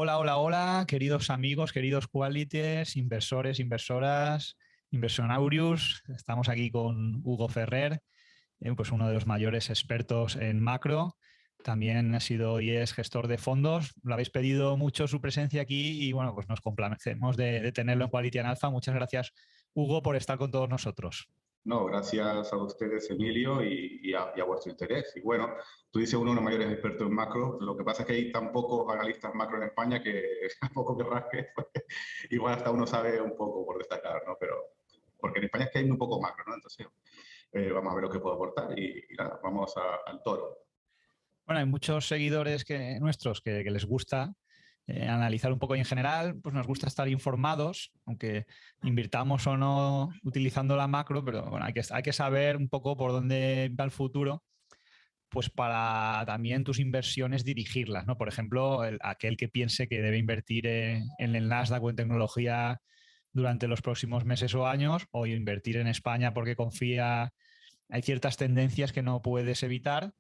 Hola, hola, hola, queridos amigos, queridos qualities, inversores, inversoras, inversionaurios. Estamos aquí con Hugo Ferrer, pues uno de los mayores expertos en macro. También ha sido y es gestor de fondos. Lo habéis pedido mucho su presencia aquí y bueno, pues nos complacemos de tenerlo en Quality and Alpha. Muchas gracias, Hugo, por estar con todos nosotros. No, gracias a ustedes, Emilio, y a vuestro interés. Y bueno, tú dices uno de los mayores expertos en macro. Lo que pasa es que hay tan pocos analistas macro en España que a poco que rasque, pues, igual hasta uno sabe un poco por destacar, ¿no? Pero, porque en España es que hay muy poco macro, ¿no? Entonces, vamos a ver lo que puedo aportar y nada, vamos al toro. Bueno, hay muchos seguidores nuestros que les gusta analizar un poco y en general, pues nos gusta estar informados, aunque invirtamos o no utilizando la macro, pero bueno, hay que saber un poco por dónde va el futuro, pues para también tus inversiones dirigirlas, ¿no? Por ejemplo, aquel que piense que debe invertir en el Nasdaq o en tecnología durante los próximos meses o años, o invertir en España porque confía, hay ciertas tendencias que no puedes evitar,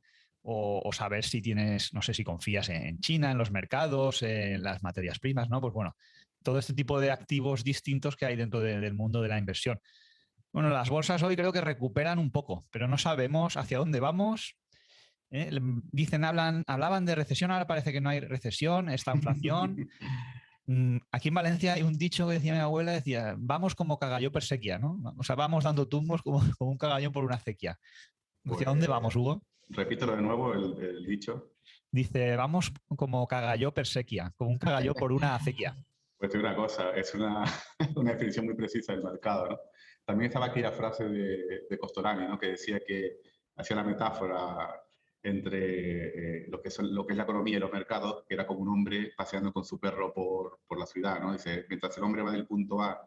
o saber si tienes, no sé si confías en China, en los mercados, en las materias primas, ¿no? Pues bueno, todo este tipo de activos distintos que hay dentro del mundo de la inversión. Bueno, las bolsas hoy creo que recuperan un poco, pero no sabemos hacia dónde vamos. Dicen, hablaban de recesión, ahora parece que no hay recesión, esta inflación. Aquí en Valencia hay un dicho que decía mi abuela, decía, vamos como cagallo per sequía, ¿no? O sea, vamos dando tumbos como un cagallón por una acequia. ¿Hacia dónde Pues vamos, Hugo? repítelo de nuevo el dicho. Dice, vamos como cagalló per sequía, como un cagalló por una acequia. Pues te digo una cosa, es una, una definición muy precisa del mercado, ¿no? También estaba aquí la frase de Costolani, ¿no? Que decía que hacía la metáfora entre lo que es la economía y los mercados, que era como un hombre paseando con su perro por la ciudad, ¿no? Dice, mientras el hombre va del punto A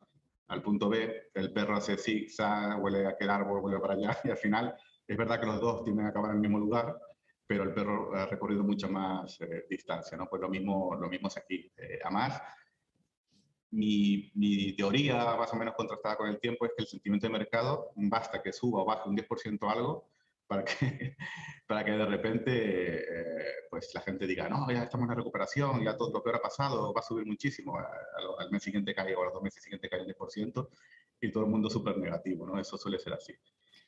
al punto B, el perro hace zigzag, huele a aquel árbol, vuelve para allá, y al final es verdad que los dos tienden a acabar en el mismo lugar, pero el perro ha recorrido mucha más distancia, ¿no? Pues lo mismo es aquí. Además, mi teoría, más o menos contrastada con el tiempo, es que el sentimiento de mercado basta que suba o baje un 10% algo para que, para que de repente pues la gente diga, no, ya estamos en la recuperación, ya todo lo peor ha pasado, va a subir muchísimo, al mes siguiente cae o a los 2 meses siguientes cae un 10% y todo el mundo súper negativo, ¿no? Eso suele ser así.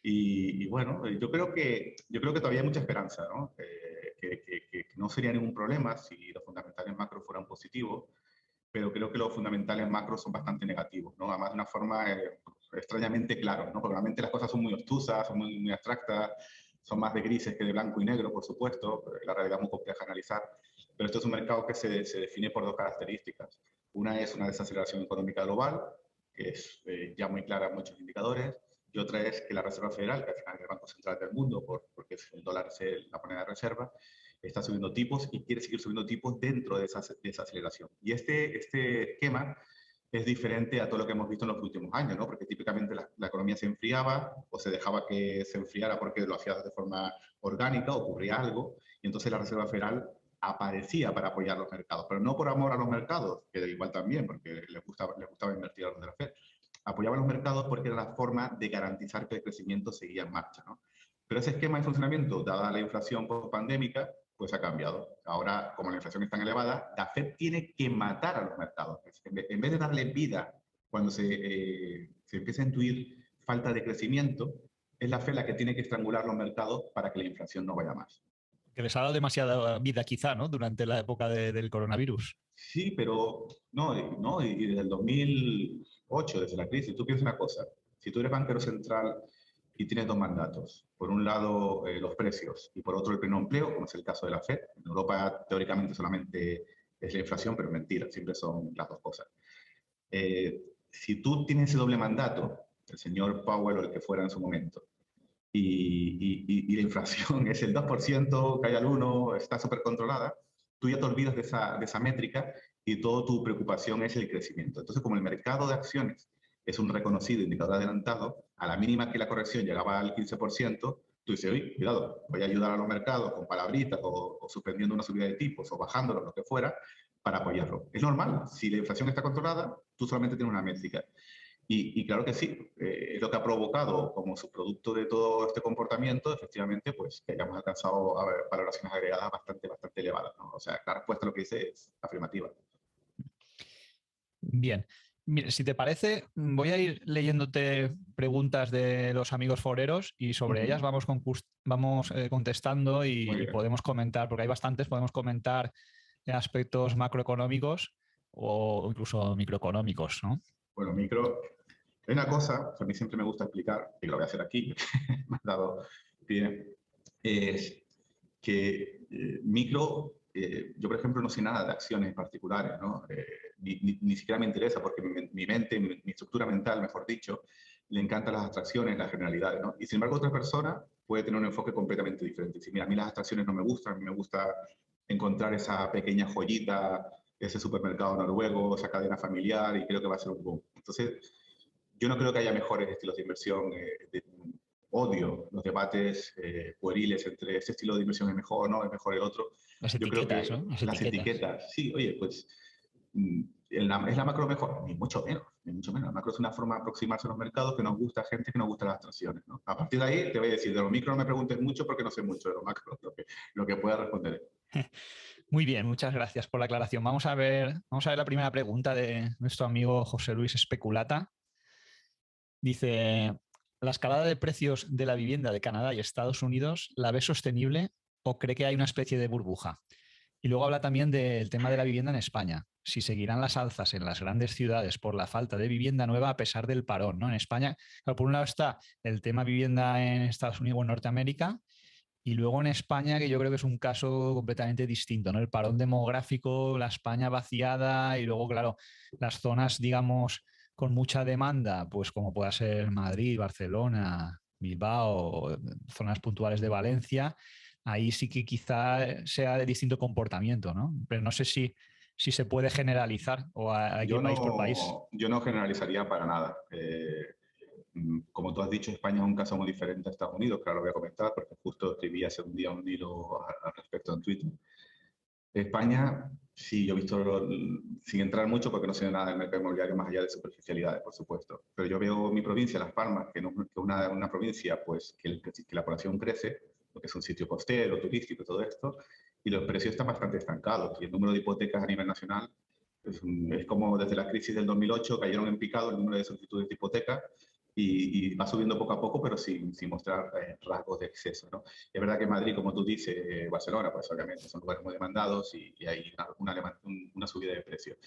Y bueno, yo creo que todavía hay mucha esperanza, ¿no? Que no sería ningún problema si los fundamentales macro fueran positivos, pero creo que los fundamentales macros son bastante negativos, ¿no? Además de una forma extrañamente claros, ¿no? Porque realmente las cosas son muy obtusas, son muy abstractas, son más de grises que de blanco y negro, por supuesto, la realidad es muy compleja de analizar, pero esto es un mercado que se define por dos características. Una es una desaceleración económica global, que es ya muy clara en muchos indicadores, y otra es que la Reserva Federal, que al final es el Banco Central del mundo, porque el dólar es la moneda de reserva, está subiendo tipos y quiere seguir subiendo tipos dentro de esa aceleración. Y este esquema es diferente a todo lo que hemos visto en los últimos años, ¿no? Porque típicamente la economía se enfriaba o se dejaba que se enfriara porque lo hacía de forma orgánica, ocurría algo, y entonces la Reserva Federal aparecía para apoyar los mercados, pero no por amor a los mercados, que igual también, porque les gustaba invertir a los de la Fed. Apoyaban los mercados porque era la forma de garantizar que el crecimiento seguía en marcha, ¿no? Pero ese esquema de funcionamiento, dada la inflación post-pandémica, pues ha cambiado. Ahora, como la inflación es tan elevada, la Fed tiene que matar a los mercados. En vez de darle vida cuando se empieza a intuir falta de crecimiento, es la Fed la que tiene que estrangular los mercados para que la inflación no vaya más. Que les ha dado demasiada vida quizá, ¿no? Durante la época del coronavirus. Sí, pero no, y desde el 2008, desde la crisis, tú piensas una cosa, si tú eres banquero central y tienes dos mandatos, por un lado los precios y por otro el pleno empleo, como es el caso de la Fed, en Europa teóricamente solamente es la inflación, pero mentira, siempre son las dos cosas. Si tú tienes ese doble mandato, el señor Powell o el que fuera en su momento, y la inflación es el 2%, cae al 1%, está súper controlada, tú ya te olvidas de esa métrica y toda tu preocupación es el crecimiento. Entonces, como el mercado de acciones es un reconocido indicador adelantado, a la mínima que la corrección llegaba al 15%, tú dices, oye, cuidado, voy a ayudar a los mercados con palabritas o suspendiendo una subida de tipos o bajándolo, lo que fuera, para apoyarlo. Es normal, si la inflación está controlada, tú solamente tienes una métrica. Y claro que sí, es lo que ha provocado como subproducto de todo este comportamiento, efectivamente, pues que hayamos alcanzado a ver, valoraciones agregadas bastante elevadas, ¿no? O sea, la respuesta a lo que dice es afirmativa. Bien. Mira, si te parece, voy a ir leyéndote preguntas de los amigos foreros y sobre ellas vamos contestando Muy y bien. podemos comentar, porque hay bastantes, podemos comentar aspectos macroeconómicos o incluso microeconómicos, ¿no? Bueno, micro, hay una cosa que a mí siempre me gusta explicar, y lo voy a hacer aquí, me has dado pie, es que micro, yo por ejemplo no sé nada de acciones particulares, ¿no? Ni siquiera me interesa porque mi mente, mi estructura mental, mejor dicho, le encantan las abstracciones, las generalidades, ¿no? Y sin embargo otra persona puede tener un enfoque completamente diferente. Si mira, a mí las abstracciones no me gustan, a mí me gusta encontrar esa pequeña joyita, ese supermercado noruego, esa cadena familiar, y creo que va a ser un boom. Entonces, yo no creo que haya mejores estilos de inversión. Odio los debates pueriles entre ese estilo de inversión es mejor o no, es mejor el otro. Las Yo creo etiquetas, ¿no? que Las las etiquetas. etiquetas, sí, oye, pues ¿es la macro mejor? Ni mucho menos, ni mucho menos. La macro es una forma de aproximarse a los mercados que nos gusta a gente que nos gusta las abstracciones, ¿no? A partir de ahí te voy a decir, de lo micro no me preguntes mucho porque no sé mucho de lo macro, lo que pueda responder. Muy bien, muchas gracias por la aclaración. Vamos a ver la primera pregunta de nuestro amigo José Luis Especulata. Dice, ¿la escalada de precios de la vivienda de Canadá y Estados Unidos la ve sostenible o cree que hay una especie de burbuja? Y luego habla también del tema de la vivienda en España. Si seguirán las alzas en las grandes ciudades por la falta de vivienda nueva a pesar del parón, ¿no? En España, claro, por un lado está el tema vivienda en Estados Unidos o en Norteamérica, y luego en España, que yo creo que es un caso completamente distinto, ¿no? El parón demográfico, la España vaciada y luego, claro, las zonas, digamos, con mucha demanda, pues como pueda ser Madrid, Barcelona, Bilbao, zonas puntuales de Valencia, ahí sí que quizá sea de distinto comportamiento, ¿no? Pero no sé si se puede generalizar o hay que ir país por país. Yo no generalizaría para nada. Como tú has dicho, España es un caso muy diferente a Estados Unidos, claro, lo voy a comentar porque justo escribí hace un día un hilo al respecto en Twitter. España, sí, yo he visto, sin entrar mucho porque no sé nada del mercado inmobiliario más allá de superficialidades, por supuesto, pero yo veo mi provincia, Las Palmas, que, no, que es una provincia pues, que la población crece, porque es un sitio costero, turístico y todo esto, y los precios están bastante estancados, y el número de hipotecas a nivel nacional es como desde la crisis del 2008 cayeron en picado el número de solicitudes de hipoteca, y va subiendo poco a poco, pero sin mostrar rasgos de exceso, ¿no? Es verdad que Madrid, como tú dices, Barcelona, pues obviamente son lugares muy demandados y hay una subida de precios.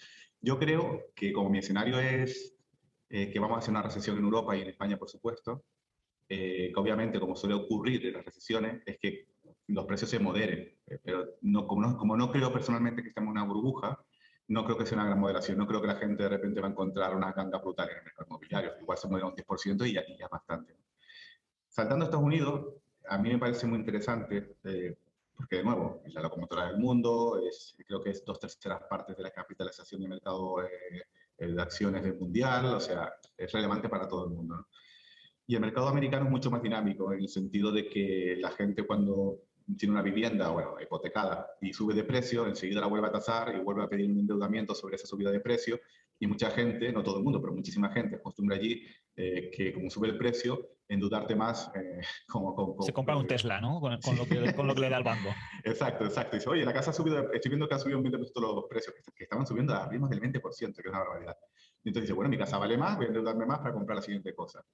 Yo creo que como mi escenario es que vamos a hacer una recesión en Europa y en España, por supuesto, que obviamente, como suele ocurrir en las recesiones, es que los precios se moderen. Pero no, como no creo personalmente que estemos en una burbuja, no creo que sea una gran moderación. No creo que la gente de repente va a encontrar una ganga brutal en el mercado inmobiliario. Igual se modera un 10% y ya es bastante. Saltando a Estados Unidos, a mí me parece muy interesante, porque de nuevo, es la locomotora del mundo, creo que es 2/3 partes de la capitalización del mercado de acciones del mundial, o sea, es relevante para todo el mundo, ¿no? Y el mercado americano es mucho más dinámico, en el sentido de que la gente cuando tiene una vivienda, bueno, hipotecada, y sube de precio, enseguida la vuelve a tasar y vuelve a pedir un endeudamiento sobre esa subida de precio. Y mucha gente, no todo el mundo, pero muchísima gente acostumbra allí que como sube el precio, endeudarte más. Se compra un Tesla, ¿no? Sí. Con lo que le da el banco. Exacto, exacto. Dice, oye, la casa ha subido, estoy viendo que ha subido un 20% los precios, que estaban subiendo a ritmos del 20%, que es una barbaridad. Y entonces dice, bueno, mi casa vale más, voy a endeudarme más para comprar la siguiente cosa.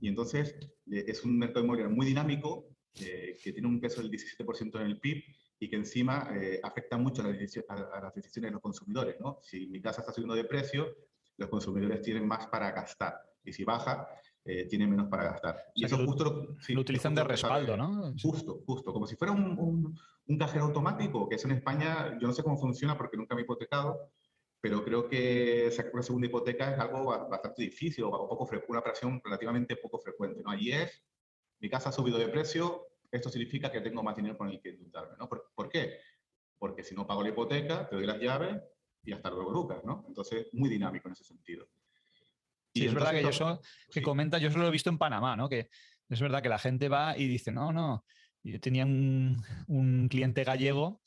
Y entonces es un mercado inmobiliario muy dinámico, que tiene un peso del 17% en el PIB y que encima afecta mucho a las decisiones de los consumidores, ¿no? Si mi casa está subiendo de precio, los consumidores tienen más para gastar. Y si baja, tienen menos para gastar. O Y sea, que eso lo, justo, lo sí, es utilizan justo de lo que respaldo, sabe, ¿no? justo, como si fuera un cajero automático, que eso en España, yo no sé cómo funciona porque nunca me he hipotecado, pero creo que sacar una segunda hipoteca es algo bastante difícil o poco una operación relativamente poco frecuente, ¿no? Allí es, mi casa ha subido de precio, esto significa que tengo más dinero con el que endeudarme, ¿no? ¿Por qué? Porque si no pago la hipoteca, te doy las llaves y hasta luego, Lucas, ¿no? Entonces, muy dinámico en ese sentido. Sí, Y es verdad entonces, que yo eso que sí, comenta, yo eso lo he visto en Panamá, ¿no? Que es verdad que la gente va y dice, no, no. Yo tenía un cliente gallego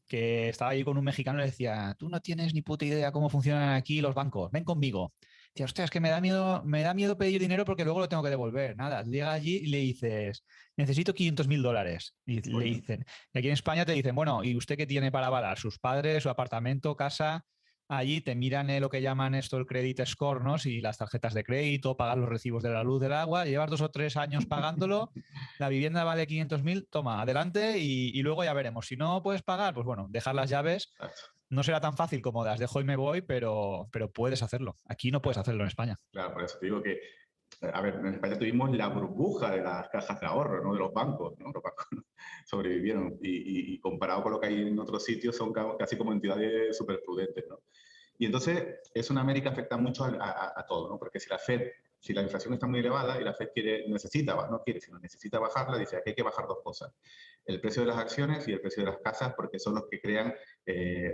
que estaba ahí con un mexicano y le decía, tú no tienes ni puta idea cómo funcionan aquí los bancos, ven conmigo. Decía, hostia, es que me da miedo pedir dinero porque luego lo tengo que devolver. Nada, llega allí y le dices, necesito 500.000 dólares. Y le coño, dicen, y aquí en España te dicen, bueno, ¿y usted qué tiene para avalar? ¿Sus padres, su apartamento, casa? allí te miran lo que llaman esto el credit score, ¿no? Si las tarjetas de crédito, pagar los recibos de la luz, del agua, llevas 2 o 3 años pagándolo, la vivienda vale 500.000, toma, adelante y luego ya veremos. Si no puedes pagar, pues bueno, dejar las llaves. Exacto. No será tan fácil como las dejo y me voy, pero puedes hacerlo. Aquí no puedes Claro, hacerlo en España. claro, por eso te digo que, a ver, en España tuvimos la burbuja de las cajas de ahorro, ¿no? De los bancos, ¿no? Los bancos sobrevivieron y comparado con lo que hay en otros sitios son casi como entidades súper prudentes, ¿no? Y entonces, eso en América afecta mucho a todo, ¿no? Porque si la inflación está muy elevada y la Fed no quiere, sino necesita bajarla, dice que hay que bajar dos cosas. El precio de las acciones y el precio de las casas, porque son los que crean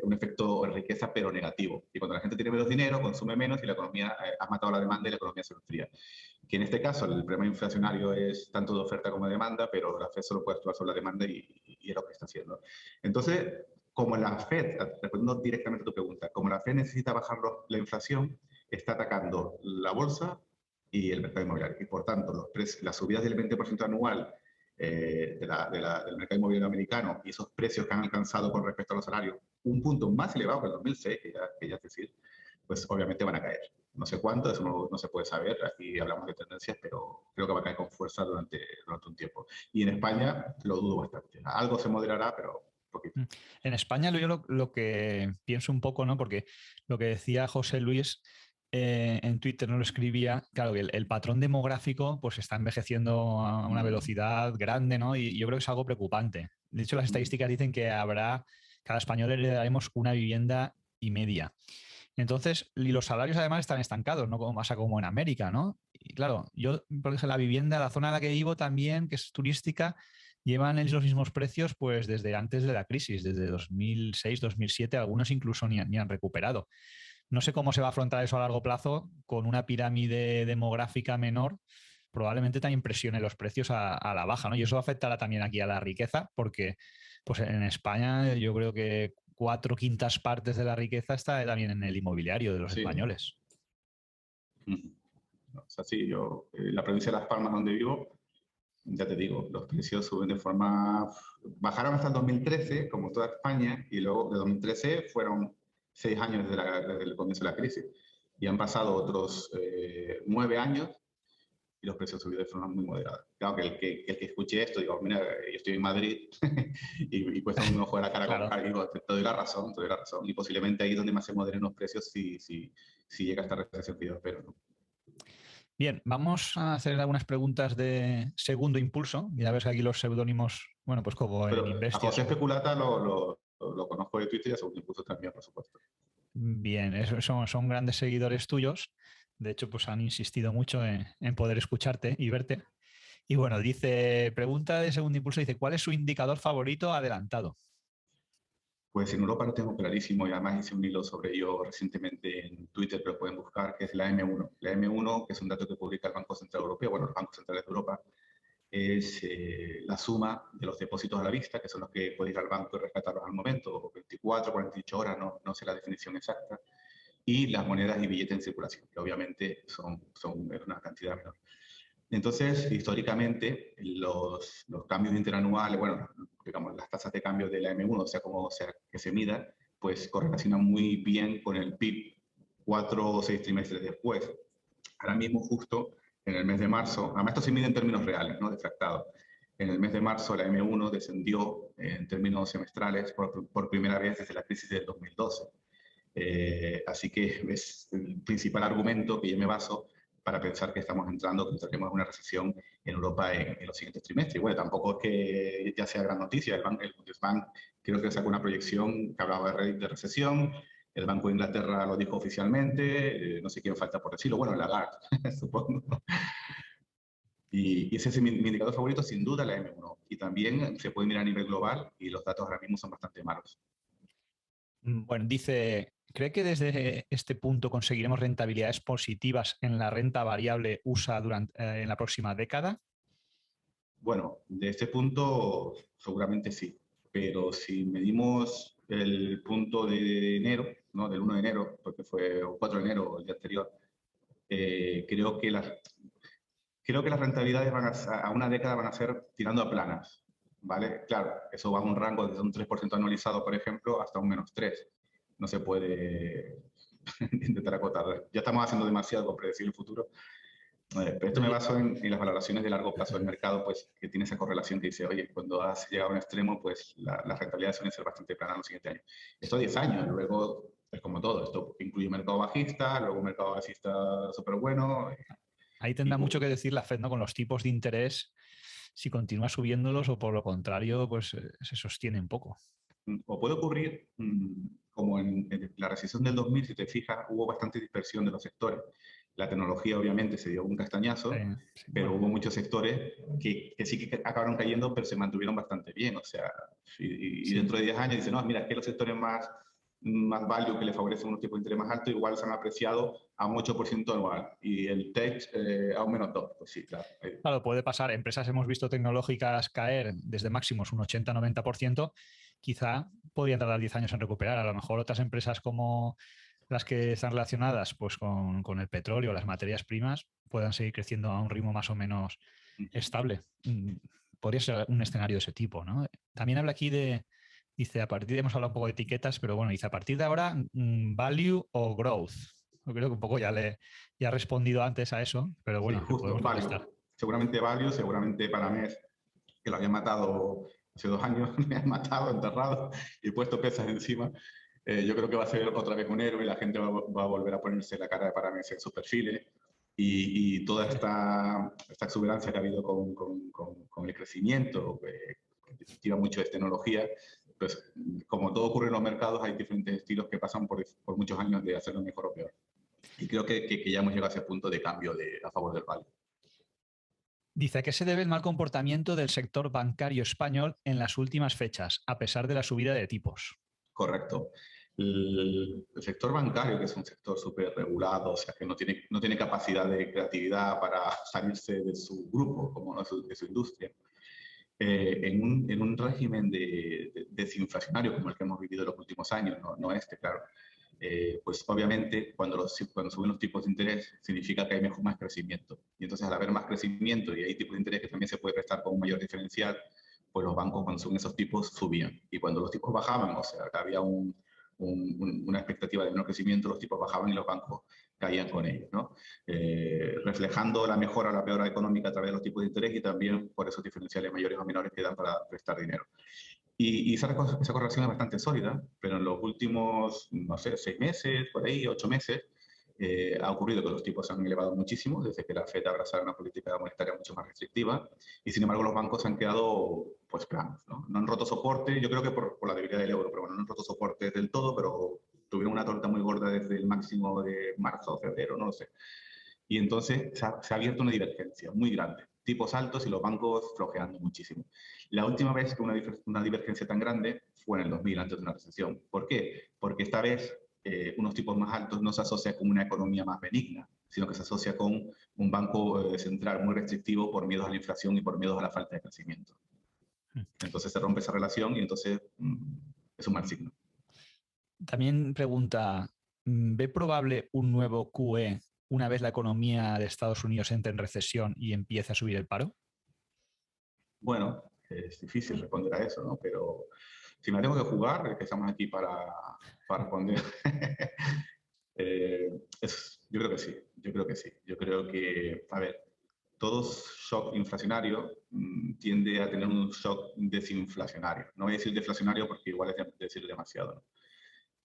un efecto de riqueza, pero negativo. Y cuando la gente tiene menos dinero, consume menos y la economía ha matado la demanda y la economía se enfría. Que en este caso el problema inflacionario es tanto de oferta como de demanda, pero la Fed solo puede actuar sobre la demanda y es lo que está haciendo. Entonces, como la Fed, respondiendo directamente a tu pregunta, como la Fed necesita bajar la inflación, está atacando la bolsa y el mercado inmobiliario. Y por tanto, las subidas del 20% anual del mercado inmobiliario americano y esos precios que han alcanzado con respecto a los salarios, un punto más elevado que el 2006, que ya es decir, pues obviamente van a caer. No sé cuánto, eso no se puede saber, aquí hablamos de tendencias, pero creo que va a caer con fuerza durante un tiempo. Y en España lo dudo bastante. Algo se moderará, pero poquito. En España yo lo que pienso un poco, ¿no? Porque lo que decía José Luis en Twitter, no lo escribía, claro, que el patrón demográfico pues está envejeciendo a una velocidad grande, ¿no? Y yo creo que es algo preocupante. De hecho, las estadísticas dicen que cada español heredaremos una vivienda y media. Entonces, y los salarios además están estancados, no como pasa como en América, ¿no? Y claro, yo, por ejemplo, la vivienda, la zona en la que vivo también, que es turística, llevan los mismos precios pues desde antes de la crisis, desde 2006, 2007, algunos incluso ni han recuperado. No sé cómo se va a afrontar eso a largo plazo con una pirámide demográfica menor, probablemente también presione los precios a la baja, ¿no? Y eso afectará también aquí a la riqueza, porque pues en España yo creo que 4/5 partes de la riqueza está también en el inmobiliario de los Sí. españoles. O sea, sí, la provincia de Las Palmas, donde vivo, ya te digo, los precios suben de forma... Bajaron hasta el 2013, como toda España, y luego de 2013 fueron 6 años desde el comienzo de la crisis. Y han pasado otros 9 años y los precios han subido de forma muy moderada. Claro que el que escuche esto, digo, mira, yo estoy en Madrid y cuesta un ojo de la cara Claro. comprar, y digo, te doy la razón, te doy la razón. Y posiblemente ahí es donde más se moderen los precios si llega esta recesión que yo espero, ¿no? Bien, vamos a hacer algunas preguntas de segundo impulso. Ya ves que aquí los seudónimos, bueno, pues como en Pero a Investia. José Especulata lo conozco de Twitter y a Segundo Impulso también, por supuesto. Bien, son grandes seguidores tuyos. De hecho, pues han insistido mucho en poder escucharte y verte. Y bueno, dice, pregunta de segundo impulso, dice, ¿cuál es su indicador favorito adelantado? Pues en Europa lo tengo clarísimo y además hice un hilo sobre ello recientemente en Twitter, pero pueden buscar, que es la M1. La M1, que es un dato que publica el Banco Central Europeo, bueno, los bancos centrales de Europa, es la suma de los depósitos a la vista, que son los que puedes ir al banco y rescatarlos al momento, 24, 48 horas, no sé la definición exacta, y las monedas y billetes en circulación, que obviamente son una cantidad menor. Entonces, históricamente, los cambios interanuales, bueno, digamos, las tasas de cambio de la M1, o sea, como sea que se mida, pues correlacionan muy bien con el PIB 4 o 6 trimestres después. Ahora mismo, justo en el mes de marzo, además esto se mide en términos reales, ¿no? Defractado. En el mes de marzo, la M1 descendió en términos semestrales por primera vez desde la crisis del 2012. Así que es el principal argumento que yo me baso para pensar que estamos entrando, que entraremos en una recesión en Europa en los siguientes trimestres. Y bueno, tampoco es que ya sea gran noticia. El Bundesbank creo que sacó una proyección que hablaba de recesión. El Banco de Inglaterra lo dijo oficialmente. No sé quién falta por decirlo. Bueno, Lagarde, supongo. Y ese es mi indicador favorito, sin duda, la M1. Y también se puede mirar a nivel global y los datos ahora mismo son bastante malos. Bueno, dice, ¿cree que desde este punto conseguiremos rentabilidades positivas en la renta variable USA en la próxima década? Bueno, de este punto seguramente sí, pero si medimos el punto de enero, ¿no? Del 1 de enero, porque fue el 4 de enero el día anterior, creo que las rentabilidades a una década van a ser tirando a planas, ¿vale? Claro, eso va a un rango desde un 3% anualizado, por ejemplo, hasta un -3%. no se puede intentar acotar. Ya estamos haciendo demasiado para predecir el futuro. Pero esto me baso en las valoraciones de largo plazo del mercado, pues que tiene esa correlación que dice, oye, cuando has llegado a un extremo, pues las rentabilidades suelen ser bastante planas en los siguientes años. Esto 10 años, luego es como todo, esto incluye un mercado bajista, luego un mercado bajista súper bueno. Ahí tendrá mucho que decir la Fed, ¿no? Con los tipos de interés, si continúa subiéndolos o por lo contrario, pues se sostiene un poco. O puede ocurrir, como en la recesión del 2000, si te fijas, hubo bastante dispersión de los sectores. La tecnología obviamente se dio un castañazo, pero bueno, hubo muchos sectores que sí que acabaron cayendo, pero se mantuvieron bastante bien. O sea, y dentro de 10 años dicen, no, mira, es que los sectores más value, que le favorecen unos tipos de interés más altos, igual se han apreciado a un 8% anual. Y el tech a un menos 2%. Pues sí, claro. Claro, puede pasar. Empresas hemos visto tecnológicas caer desde máximos un 80-90%. Quizá podrían tardar 10 años en recuperar. A lo mejor otras empresas como las que están relacionadas pues, con el petróleo, las materias primas, puedan seguir creciendo a un ritmo más o menos estable. Podría ser un escenario de ese tipo, ¿no? También habla aquí dice, hemos hablado un poco de etiquetas, pero bueno, dice, a partir de ahora, value o growth. Yo creo que un poco ya he respondido antes a eso, pero bueno, sí, justo, podemos contestar. value. Seguramente value, seguramente Palamés, que lo habían matado hace 2 años, me han matado, enterrado y puesto pesas encima. Yo creo que va a ser otra vez un héroe y la gente va a volver a ponerse la cara de Paramés en sus perfiles y toda esta exuberancia que ha habido con el crecimiento, que tira mucho de tecnología, pues como todo ocurre en los mercados, hay diferentes estilos que pasan por muchos años de hacerlo mejor o peor. Y creo que ya hemos llegado a ese punto de cambio a favor del value. Dice, ¿a qué se debe el mal comportamiento del sector bancario español en las últimas fechas, a pesar de la subida de tipos? Correcto. El sector bancario, que es un sector súper regulado, o sea, que no tiene capacidad de creatividad para salirse de su grupo, como no de su industria, en un régimen desinflacionario como el que hemos vivido en los últimos años, no este, claro, pues obviamente cuando suben los tipos de interés significa que hay más crecimiento. Y entonces al haber más crecimiento y hay tipos de interés que también se puede prestar con un mayor diferencial, pues los bancos cuando suben esos tipos subían. Y cuando los tipos bajaban, o sea, que había una expectativa de menor crecimiento, los tipos bajaban y los bancos caían con ellos, ¿no? Reflejando la mejora o la peora económica a través de los tipos de interés y también por esos diferenciales mayores o menores que dan para prestar dinero. Y esa correlación es bastante sólida, pero en los últimos, no sé, 6 meses, por ahí, 8 meses, ha ocurrido que los tipos se han elevado muchísimo desde que la Fed abrazara una política monetaria mucho más restrictiva y sin embargo los bancos han quedado pues planos, ¿no? No han roto soporte, yo creo que por la debilidad del euro, pero bueno, no han roto soporte del todo, pero tuvieron una torta muy gorda desde el máximo de marzo o febrero, no lo sé. Y entonces se ha abierto una divergencia muy grande, tipos altos y los bancos flojeando muchísimo. La última vez que una divergencia tan grande fue en el 2000, antes de una recesión. ¿Por qué? Porque esta vez unos tipos más altos no se asocia con una economía más benigna, sino que se asocia con un banco central muy restrictivo por miedos a la inflación y por miedos a la falta de crecimiento. Entonces se rompe esa relación y entonces es un mal signo. También pregunta, ¿ve probable un nuevo QE una vez la economía de Estados Unidos entre en recesión y empiece a subir el paro? Bueno, es difícil responder a eso, ¿no? Pero si me tengo que jugar, que estamos aquí para responder, yo creo que sí, yo creo que sí. Yo creo que, a ver, todo shock inflacionario tiende a tener un shock desinflacionario. No voy a decir deflacionario porque igual es decir demasiado, ¿no?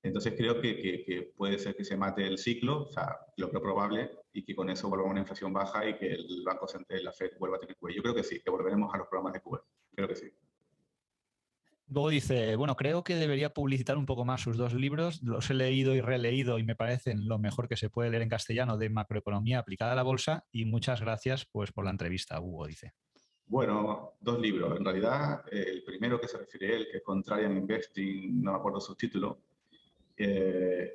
Entonces creo que puede ser que se mate el ciclo, o sea, lo creo probable, y que con eso vuelva a una inflación baja y que el Banco Central, la Fed, vuelva a tener QE. Yo creo que sí, que volveremos a los programas de QE. Creo que sí. Luego dice, bueno, creo que debería publicitar un poco más sus 2 libros. Los he leído y releído y me parecen lo mejor que se puede leer en castellano de macroeconomía aplicada a la bolsa. Y muchas gracias pues, por la entrevista, Hugo, dice. Bueno, 2 libros. En realidad, el primero que se refiere a él, que es Contrarian Investing, no me acuerdo su título,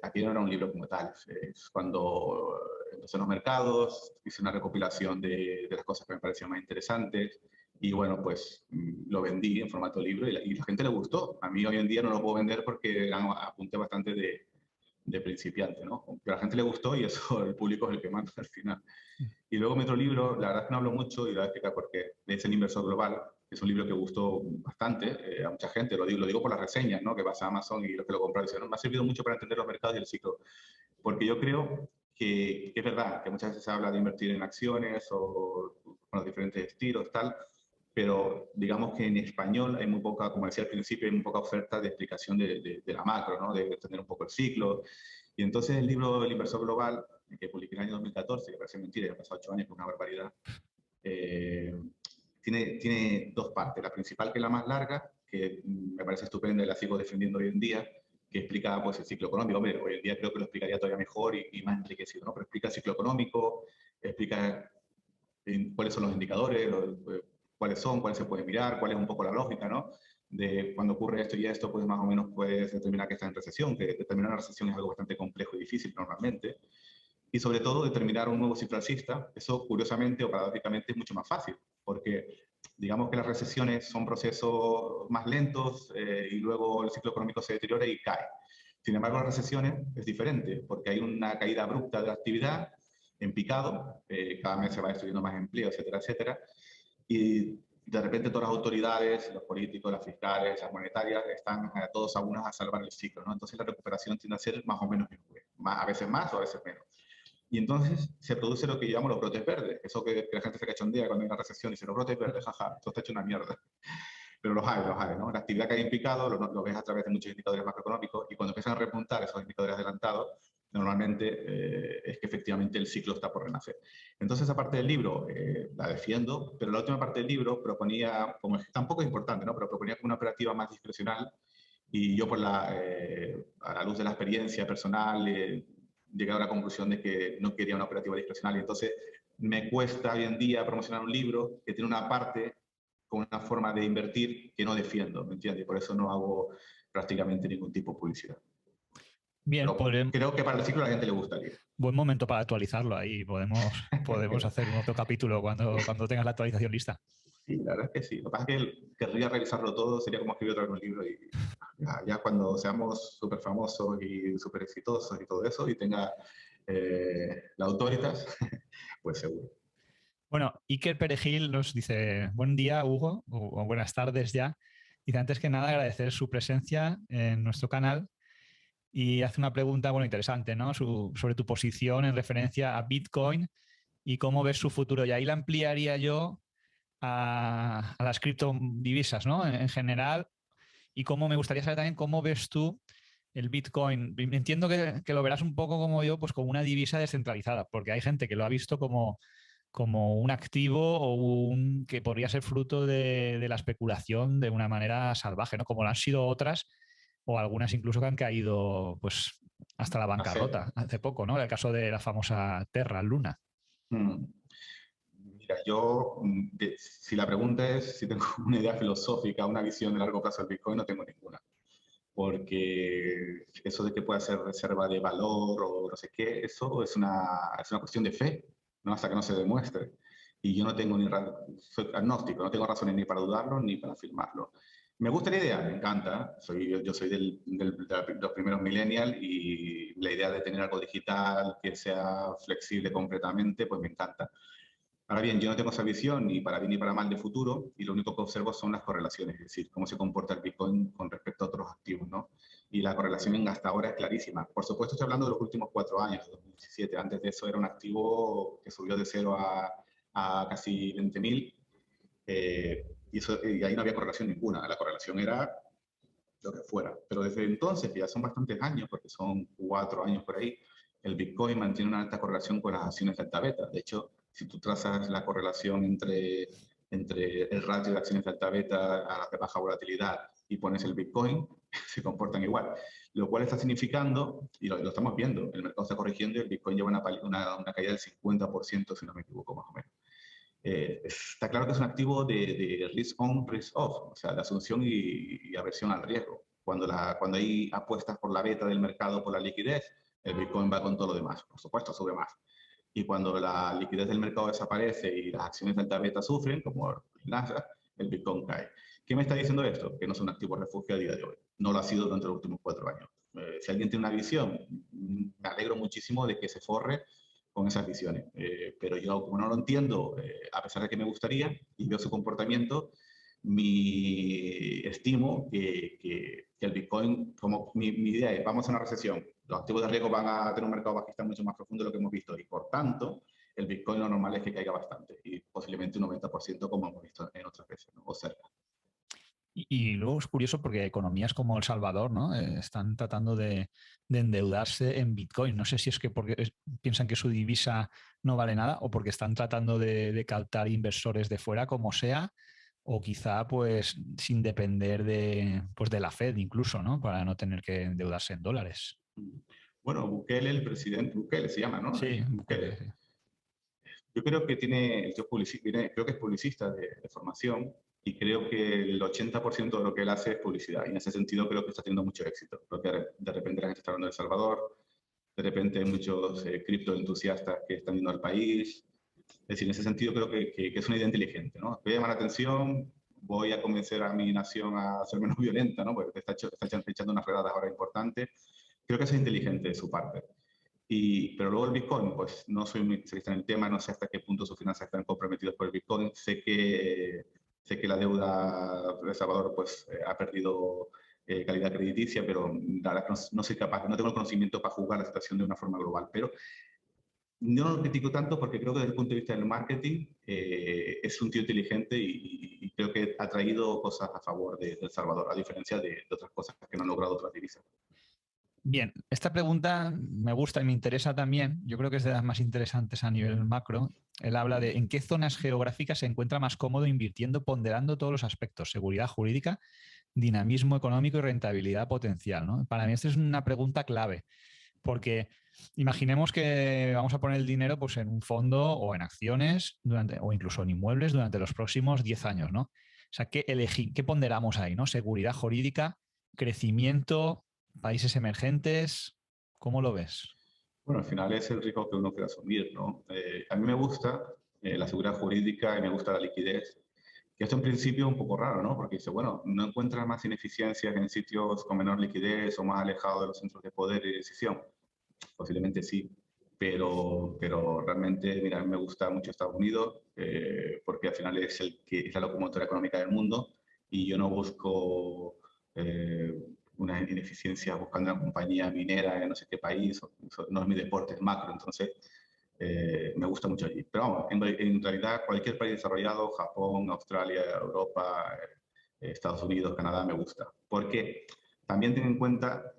aquí no era un libro como tal. Es cuando empecé en los mercados, hice una recopilación de las cosas que me parecían más interesantes y bueno, pues lo vendí en formato libro y la gente le gustó. A mí hoy en día no lo puedo vender porque apunté bastante de principiante, ¿no? Pero a la gente le gustó y eso el público es el que manda al final. Y luego mi otro libro, la verdad es que no hablo mucho y lo voy a explicar por qué, es El Inversor Global, que es un libro que gustó bastante a mucha gente, lo digo por las reseñas, ¿no? Que vas a Amazon y los que lo compraron dicen, no, me ha servido mucho para entender los mercados y el ciclo, porque yo creo que es verdad que muchas veces se habla de invertir en acciones o con los diferentes estilos, tal, pero digamos que en español hay muy poca, como decía al principio, hay muy poca oferta de explicación de la macro, ¿no? De entender un poco el ciclo. Y entonces el libro El Inversor Global, que publiqué en el año 2014, que parece mentira, ya han pasado 8 años, con una barbaridad, tiene dos partes. La principal, que es la más larga, que me parece estupenda y la sigo defendiendo hoy en día, que explica pues, el ciclo económico. Hombre, hoy en día creo que lo explicaría todavía mejor y más enriquecido, ¿no? Pero explica el ciclo económico, explica cuáles son los indicadores, cuáles son, cuáles se pueden mirar, cuál es un poco la lógica, ¿no? De cuando ocurre esto y esto, pues más o menos puedes determinar que está en recesión, que determinar una recesión es algo bastante complejo y difícil normalmente. Y sobre todo, determinar un nuevo ciclo alcista, eso curiosamente o paradójicamente es mucho más fácil, porque digamos que las recesiones son procesos más lentos y luego el ciclo económico se deteriora y cae. Sin embargo, las recesiones es diferente, porque hay una caída abrupta de la actividad en picado, cada mes se va destruyendo más empleo, etcétera, etcétera, y de repente todas las autoridades, los políticos, las fiscales, las monetarias, están todos a unas a salvar el ciclo, ¿no? Entonces la recuperación tiende a ser más o menos a veces más o a veces menos. Y entonces se produce lo que llamamos los brotes verdes, eso que la gente se cachondea cuando hay una recesión y dice los brotes verdes, jaja, esto está hecho una mierda. Pero los hay, ¿no? La actividad que hay en picado lo ves a través de muchos indicadores macroeconómicos y cuando empiezan a repuntar esos indicadores adelantados, normalmente es que efectivamente el ciclo está por renacer. Entonces esa parte del libro la defiendo, pero la última parte del libro proponía, como tampoco es importante, ¿no? Pero proponía como una operativa más discrecional y yo a la luz de la experiencia personal llegué a la conclusión de que no quería una operativa discrecional y entonces me cuesta hoy en día promocionar un libro que tiene una parte con una forma de invertir que no defiendo, ¿me entiendes? Y por eso no hago prácticamente ningún tipo de publicidad. Bien, Pero creo que para el ciclo a la gente le gustaría. buen momento para actualizarlo ahí. Podemos hacer un otro capítulo cuando tengas la actualización lista. Sí, la verdad es que sí. Lo que pasa es que querría revisarlo todo, sería como escribir otro libro y ya cuando seamos súper famosos y súper exitosos y todo eso y tenga la autoritas, pues seguro. Bueno, Iker Perejil nos dice, buen día, Hugo, o buenas tardes ya. Dice, antes que nada, agradecer su presencia en nuestro canal y hace una pregunta, bueno, interesante, ¿no? Sobre tu posición en referencia a Bitcoin y cómo ves su futuro. Y ahí la ampliaría yo a las criptodivisas, ¿no? En general, y cómo me gustaría saber también cómo ves tú el Bitcoin. Entiendo que lo verás un poco como yo, pues como una divisa descentralizada, porque hay gente que lo ha visto como un activo o que podría ser fruto de la especulación de una manera salvaje, ¿no? Como lo han sido otras o algunas incluso que han caído pues hasta la bancarrota hace poco, ¿no? El caso de la famosa Terra Luna. Mira, si la pregunta es si tengo una idea filosófica, una visión de largo plazo del Bitcoin, no tengo ninguna. Porque eso de que pueda ser reserva de valor o no sé qué, eso es una cuestión de fe, ¿no? Hasta que no se demuestre. Y yo no tengo soy agnóstico, no tengo razones ni para dudarlo ni para afirmarlo. Me gusta la idea, me encanta. Yo soy de los primeros millennials y la idea de tener algo digital que sea flexible completamente, pues me encanta. Ahora bien, yo no tengo esa visión ni para bien ni para mal de futuro y lo único que observo son las correlaciones, es decir, cómo se comporta el Bitcoin con respecto a otros activos, ¿no? Y la correlación hasta ahora es clarísima. Por supuesto, estoy hablando de los últimos 4 años, 2017. Antes de eso era un activo que subió de 0 a casi 20.000 y ahí no había correlación ninguna. La correlación era lo que fuera. Pero desde entonces, que ya son bastantes años, porque son 4 años por ahí, el Bitcoin mantiene una alta correlación con las acciones de alta beta. De hecho, si tú trazas la correlación entre el ratio de acciones de alta beta a las de baja volatilidad y pones el Bitcoin, se comportan igual. Lo cual está significando, y lo estamos viendo, el mercado está corrigiendo y el Bitcoin lleva una caída del 50%, si no me equivoco, más o menos. Está claro que es un activo de risk on, risk off, o sea, de asunción y aversión al riesgo. Cuando hay apuestas por la beta del mercado, por la liquidez, el Bitcoin va con todo lo demás, por supuesto, sube más. Y cuando la liquidez del mercado desaparece y las acciones de alta beta sufren, como el Nasdaq, el Bitcoin cae. ¿Qué me está diciendo esto? Que no es un activo refugio a día de hoy. No lo ha sido durante los últimos 4 años. Si alguien tiene una visión, me alegro muchísimo de que se forre con esas visiones. Pero yo, como no lo entiendo, a pesar de que me gustaría y veo su comportamiento, estimo que el Bitcoin, como mi idea es, vamos a una recesión, los activos de riesgo van a tener un mercado bajista mucho más profundo de lo que hemos visto y por tanto, el Bitcoin lo normal es que caiga bastante y posiblemente un 90% como hemos visto en otras veces, ¿no? O cerca. Y luego es curioso porque economías como El Salvador, ¿no? Están tratando de endeudarse en Bitcoin. No sé si es que porque piensan que su divisa no vale nada o porque están tratando de captar inversores de fuera, como sea, o quizá pues sin depender pues, de la Fed incluso, ¿no? Para no tener que endeudarse en dólares. Bueno, Bukele, el presidente Bukele se llama, ¿no? Sí, Bukele. sí. Yo creo que creo que es publicista de formación y creo que el 80% de lo que él hace es publicidad. Y en ese sentido creo que está teniendo mucho éxito. Porque de repente la gente está hablando de El Salvador, de repente hay muchos criptoentusiastas que están yendo al país. Es decir, en ese sentido creo que es una idea inteligente, ¿no? Voy a llamar la atención, voy a convencer a mi nación a ser menos violenta, ¿no? Porque está echando unas redadas ahora importantes. Creo que eso es inteligente de su parte. Pero luego el Bitcoin, pues no soy muy especialista en el tema, no sé hasta qué punto sus finanzas están comprometidas por el Bitcoin. Sé que la deuda de El Salvador pues, ha perdido calidad crediticia, pero la verdad que no soy capaz, no tengo el conocimiento para juzgar la situación de una forma global. Pero no lo critico tanto porque creo que desde el punto de vista del marketing es un tío inteligente y creo que ha traído cosas a favor de El Salvador, a diferencia de otras cosas que no han logrado otras divisas. Bien, esta pregunta me gusta y me interesa también. Yo creo que es de las más interesantes a nivel macro. Él habla de en qué zonas geográficas se encuentra más cómodo invirtiendo, ponderando todos los aspectos, seguridad jurídica, dinamismo económico y rentabilidad potencial, ¿no? Para mí esta es una pregunta clave, porque imaginemos que vamos a poner el dinero pues, en un fondo o en acciones o incluso en inmuebles durante los próximos 10 años, ¿no? O sea, ¿qué ponderamos ahí, ¿no? Seguridad jurídica, crecimiento, países emergentes, ¿cómo lo ves? Bueno, al final es el riesgo que uno quiere asumir, ¿no? A mí me gusta la seguridad jurídica y me gusta la liquidez. Y esto en principio es un poco raro, ¿no? Porque dice, bueno, ¿no encuentras más ineficiencias en sitios con menor liquidez o más alejados de los centros de poder y decisión? Posiblemente sí, pero realmente, mira, a mí me gusta mucho Estados Unidos porque al final es la locomotora económica del mundo y yo no busco una ineficiencia buscando una compañía minera en no sé qué país, no es mi deporte, es macro, entonces me gusta mucho allí. Pero vamos, en realidad cualquier país desarrollado, Japón, Australia, Europa, Estados Unidos, Canadá, me gusta. Porque también ten en cuenta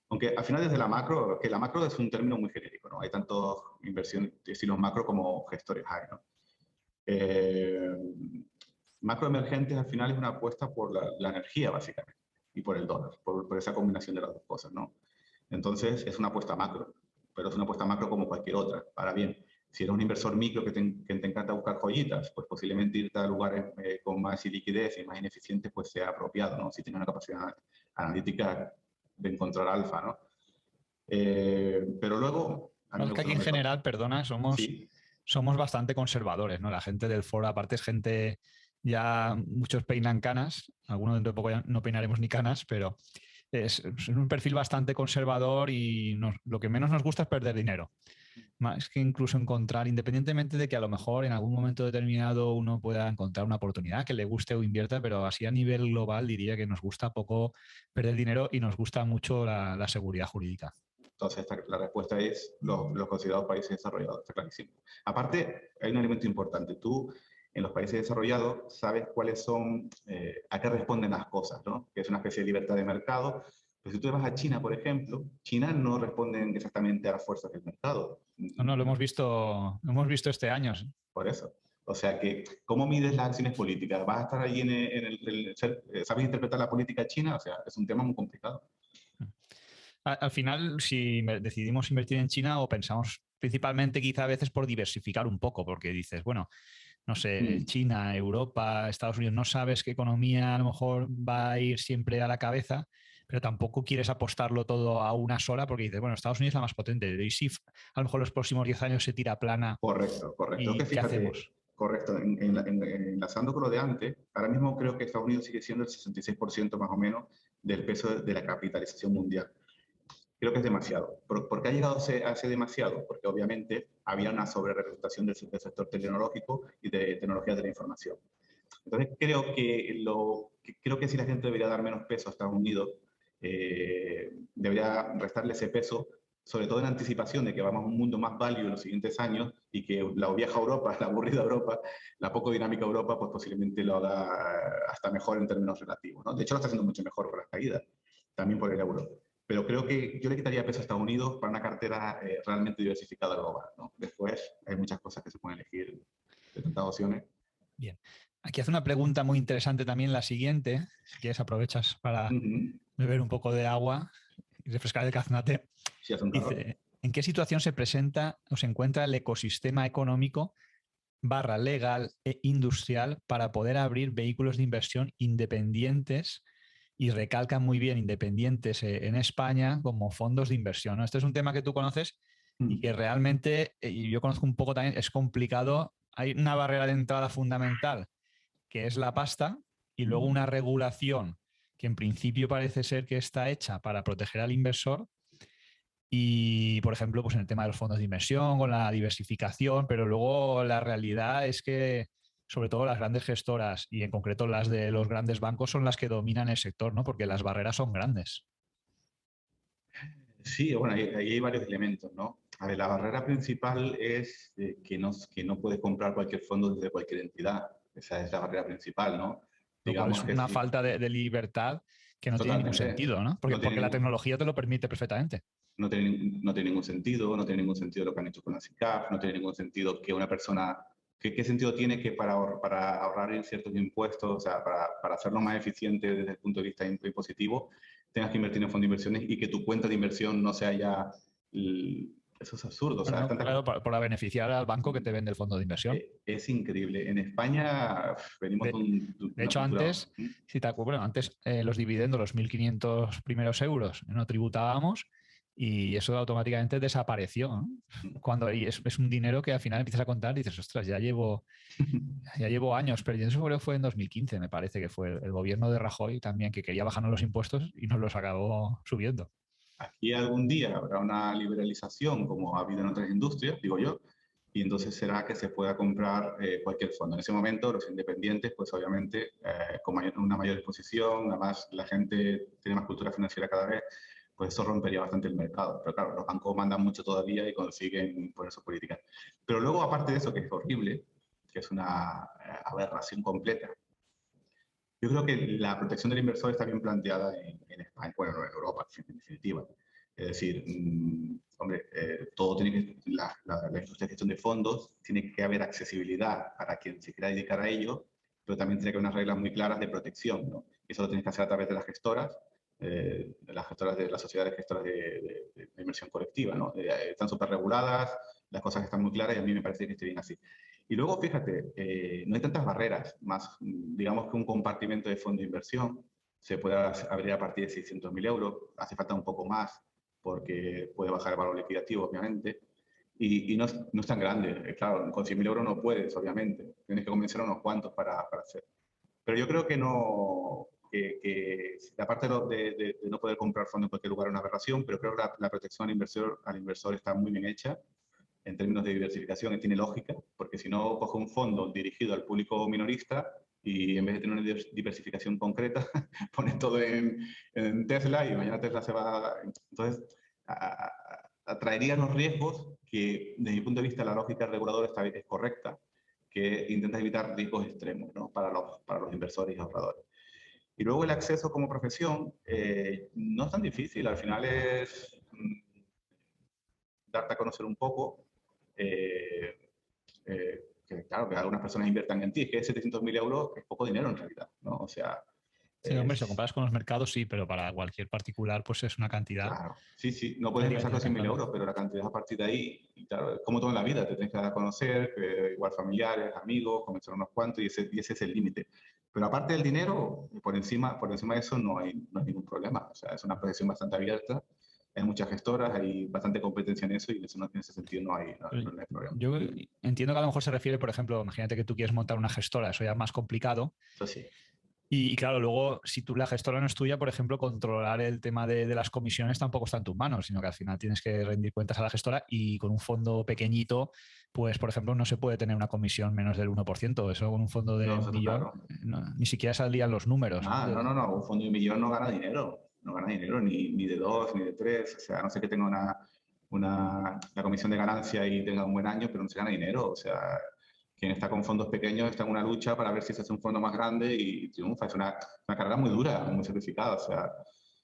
aunque al final desde la macro, que la macro es un término muy genérico, ¿no? Hay tantos inversiones de estilos macro como gestores hay, ¿no? Eh, Macro emergentes al final es una apuesta por la energía, básicamente, y por el dólar, por esa combinación de las dos cosas, ¿no? Entonces es una apuesta macro, pero es una apuesta macro como cualquier otra. Ahora bien, si eres un inversor micro que te encanta buscar joyitas, pues posiblemente irte a lugares con más liquidez y más ineficientes pues sea apropiado, ¿no? Si tienes una capacidad analítica de encontrar alfa, ¿no? Pero luego, a mí No, me es que gustan aquí los en mercados. general, perdona, Sí, somos bastante conservadores, ¿no? La gente del foro, aparte es gente, ya muchos peinan canas, algunos dentro de poco ya no peinaremos ni canas, pero es un perfil bastante conservador y lo que menos nos gusta es perder dinero. Más que incluso encontrar, independientemente de que a lo mejor en algún momento determinado uno pueda encontrar una oportunidad que le guste o invierta, pero así a nivel global diría que nos gusta poco perder dinero y nos gusta mucho la seguridad jurídica. entonces la respuesta es los considerados países desarrollados, está clarísimo. Aparte, hay un elemento importante. Tú, en los países desarrollados, sabes cuáles son, a qué responden las cosas, ¿no? Que es una especie de libertad de mercado. Pero si tú vas a China, por ejemplo, China no responde exactamente a las fuerzas del mercado. No, no, lo hemos visto este año. Por eso. O sea que, ¿cómo mides las acciones políticas? ¿Vas a estar allí ¿sabes interpretar la política china? O sea, es un tema muy complicado. Al final, si decidimos invertir en China o pensamos principalmente quizá a veces por diversificar un poco, porque dices, bueno, no sé, Mm. China, Europa, Estados Unidos, no sabes qué economía a lo mejor va a ir siempre a la cabeza, pero tampoco quieres apostarlo todo a una sola porque dices, bueno, Estados Unidos es la más potente. Y si a lo mejor los próximos 10 años se tira plana, Correcto, correcto. Es ¿y que qué fíjate, hacemos? correcto, enlazando con lo de antes, ahora mismo creo que Estados Unidos sigue siendo el 66% más o menos del peso de la capitalización mundial. Creo que es demasiado. ¿Por qué ha llegado a ser demasiado? Porque obviamente había una sobrerepresentación del sector tecnológico y de tecnologías de la información. Entonces creo que si la gente debería dar menos peso a Estados Unidos, debería restarle ese peso, sobre todo en anticipación de que vamos a un mundo más válido en los siguientes años y que la vieja Europa, la aburrida Europa, la poco dinámica Europa, pues posiblemente lo haga hasta mejor en términos relativos, ¿no? De hecho, lo está haciendo mucho mejor por las caídas, también por el euro. Pero creo que yo le quitaría peso a Estados Unidos para una cartera realmente diversificada global, ¿no? Después hay muchas cosas que se pueden elegir de tantas opciones. Bien. Aquí hace una pregunta muy interesante también la siguiente. Si quieres, aprovechas para beber un poco de agua y refrescar el gaznate. Sí, hace un calor. Dice, ¿en qué situación se presenta o se encuentra el ecosistema económico / legal e industrial para poder abrir vehículos de inversión independientes? Y recalcan muy bien independientes en España como fondos de inversión, ¿no? Este es un tema que tú conoces y que realmente, y yo conozco un poco también, es complicado. Hay una barrera de entrada fundamental, que es la pasta, y luego una regulación que en principio parece ser que está hecha para proteger al inversor. Y, por ejemplo, pues en el tema de los fondos de inversión, con la diversificación, pero luego la realidad es que, sobre todo las grandes gestoras y en concreto las de los grandes bancos son las que dominan el sector, ¿no? Porque las barreras son grandes. Sí, bueno, ahí hay varios elementos, ¿no? A ver, la barrera principal es que no puedes comprar cualquier fondo desde cualquier entidad. Esa es la barrera principal, ¿no? Lo cual Digamos es que una sí, falta de libertad que no tiene ningún totalmente. sentido, ¿no? No Porque la tiene, tecnología te lo permite perfectamente. no tiene ningún sentido, no tiene ningún sentido lo que han hecho con la SICAF, no tiene ningún sentido que una persona, ¿qué sentido tiene que para ahorrar en ciertos impuestos, o sea, para hacerlo más eficiente desde el punto de vista impositivo, tengas que invertir en fondos de inversiones y que tu cuenta de inversión no sea ya... Eso es absurdo, o Bueno, sea, no, claro, para beneficiar al banco que te vende el fondo de inversión. es increíble. En España venimos De, de de una hecho, cultura... antes, si te acuerdas, antes los dividendos, los 1.500 primeros euros, no tributábamos y eso automáticamente desapareció, ¿no? Y es un dinero que al final empiezas a contar y dices, ostras, ya llevo años, pero eso creo que fue en 2015, me parece que fue el gobierno de Rajoy también que quería bajarnos los impuestos y nos los acabó subiendo. Aquí algún día habrá una liberalización como ha habido en otras industrias, digo yo, y entonces será que se pueda comprar cualquier fondo. En ese momento los independientes, pues obviamente con una mayor exposición, además la gente tiene más cultura financiera cada vez, pues eso rompería bastante el mercado. Pero claro, los bancos mandan mucho todavía y consiguen poner sus políticas. Pero luego, aparte de eso, que es horrible, que es una aberración completa, yo creo que la protección del inversor está bien planteada en España, bueno, en Europa, en definitiva. Es decir, hombre, todo tiene que, la industria de gestión de fondos, tiene que haber accesibilidad para quien se quiera dedicar a ello, pero también tiene que haber unas reglas muy claras de protección, ¿no? Y eso lo tienes que hacer a través de las gestoras de las sociedades gestoras de inversión colectiva, ¿no? Están súper reguladas, las cosas están muy claras y a mí me parece que esté bien así. Y luego, fíjate, no hay tantas barreras, más digamos que un compartimento de fondo de inversión se puede abrir a partir de 600.000 euros, hace falta un poco más porque puede bajar el valor liquidativo, obviamente, y no es tan grande. Claro, con 100.000 euros no puedes, obviamente, tienes que convencer a unos cuantos para hacer. Pero yo creo que no, que la parte de no poder comprar fondos en cualquier lugar es una aberración, pero creo que la protección al inversor está muy bien hecha en términos de diversificación y tiene lógica, porque si no coge un fondo dirigido al público minorista y en vez de tener una diversificación concreta, pones todo en Tesla y mañana Tesla se va... Entonces, atraería los riesgos que, desde mi punto de vista, la lógica reguladora es correcta, que intenta evitar riesgos extremos, ¿no? Para los inversores y ahorradores. Y luego el acceso como profesión no es tan difícil, al final es darte a conocer un poco, que claro, que algunas personas inviertan en ti, es que 700.000 euros es poco dinero en realidad, ¿no? O sea, Sí, hombre, si lo es, comparas con los mercados, sí, pero para cualquier particular, pues es una cantidad claro, sí, sí, no puedes empezar con significativa, 100.000 claro. euros, pero la cantidad a partir de ahí, y claro, como todo en la vida, te tienes que dar a conocer, igual familiares, amigos, comenzar unos cuantos, y ese es el límite. Pero aparte del dinero, por encima de eso no hay ningún problema. O sea, es una profesión bastante abierta, hay muchas gestoras, hay bastante competencia en eso, y en ese sentido no hay problema. Yo entiendo que a lo mejor se refiere, por ejemplo, imagínate que tú quieres montar una gestora, eso ya es más complicado. Eso sí. Y claro, luego, si tú la gestora no es tuya, por ejemplo, controlar el tema de las comisiones tampoco está en tus manos, sino que al final tienes que rendir cuentas a la gestora y con un fondo pequeñito, pues, por ejemplo, no se puede tener una comisión menos del 1%. Eso con un fondo de No, un eso está millón, claro. ni siquiera saldrían los números, ¿no? Nada, no. Un fondo de 1 millón no gana dinero. No gana dinero ni de 2 ni de 3. O sea, a no sé que tenga la comisión de ganancia y tenga un buen año, pero no se gana dinero. O sea, quien está con fondos pequeños está en una lucha para ver si se hace un fondo más grande y triunfa. Es una carrera muy dura, muy sacrificada. O sea,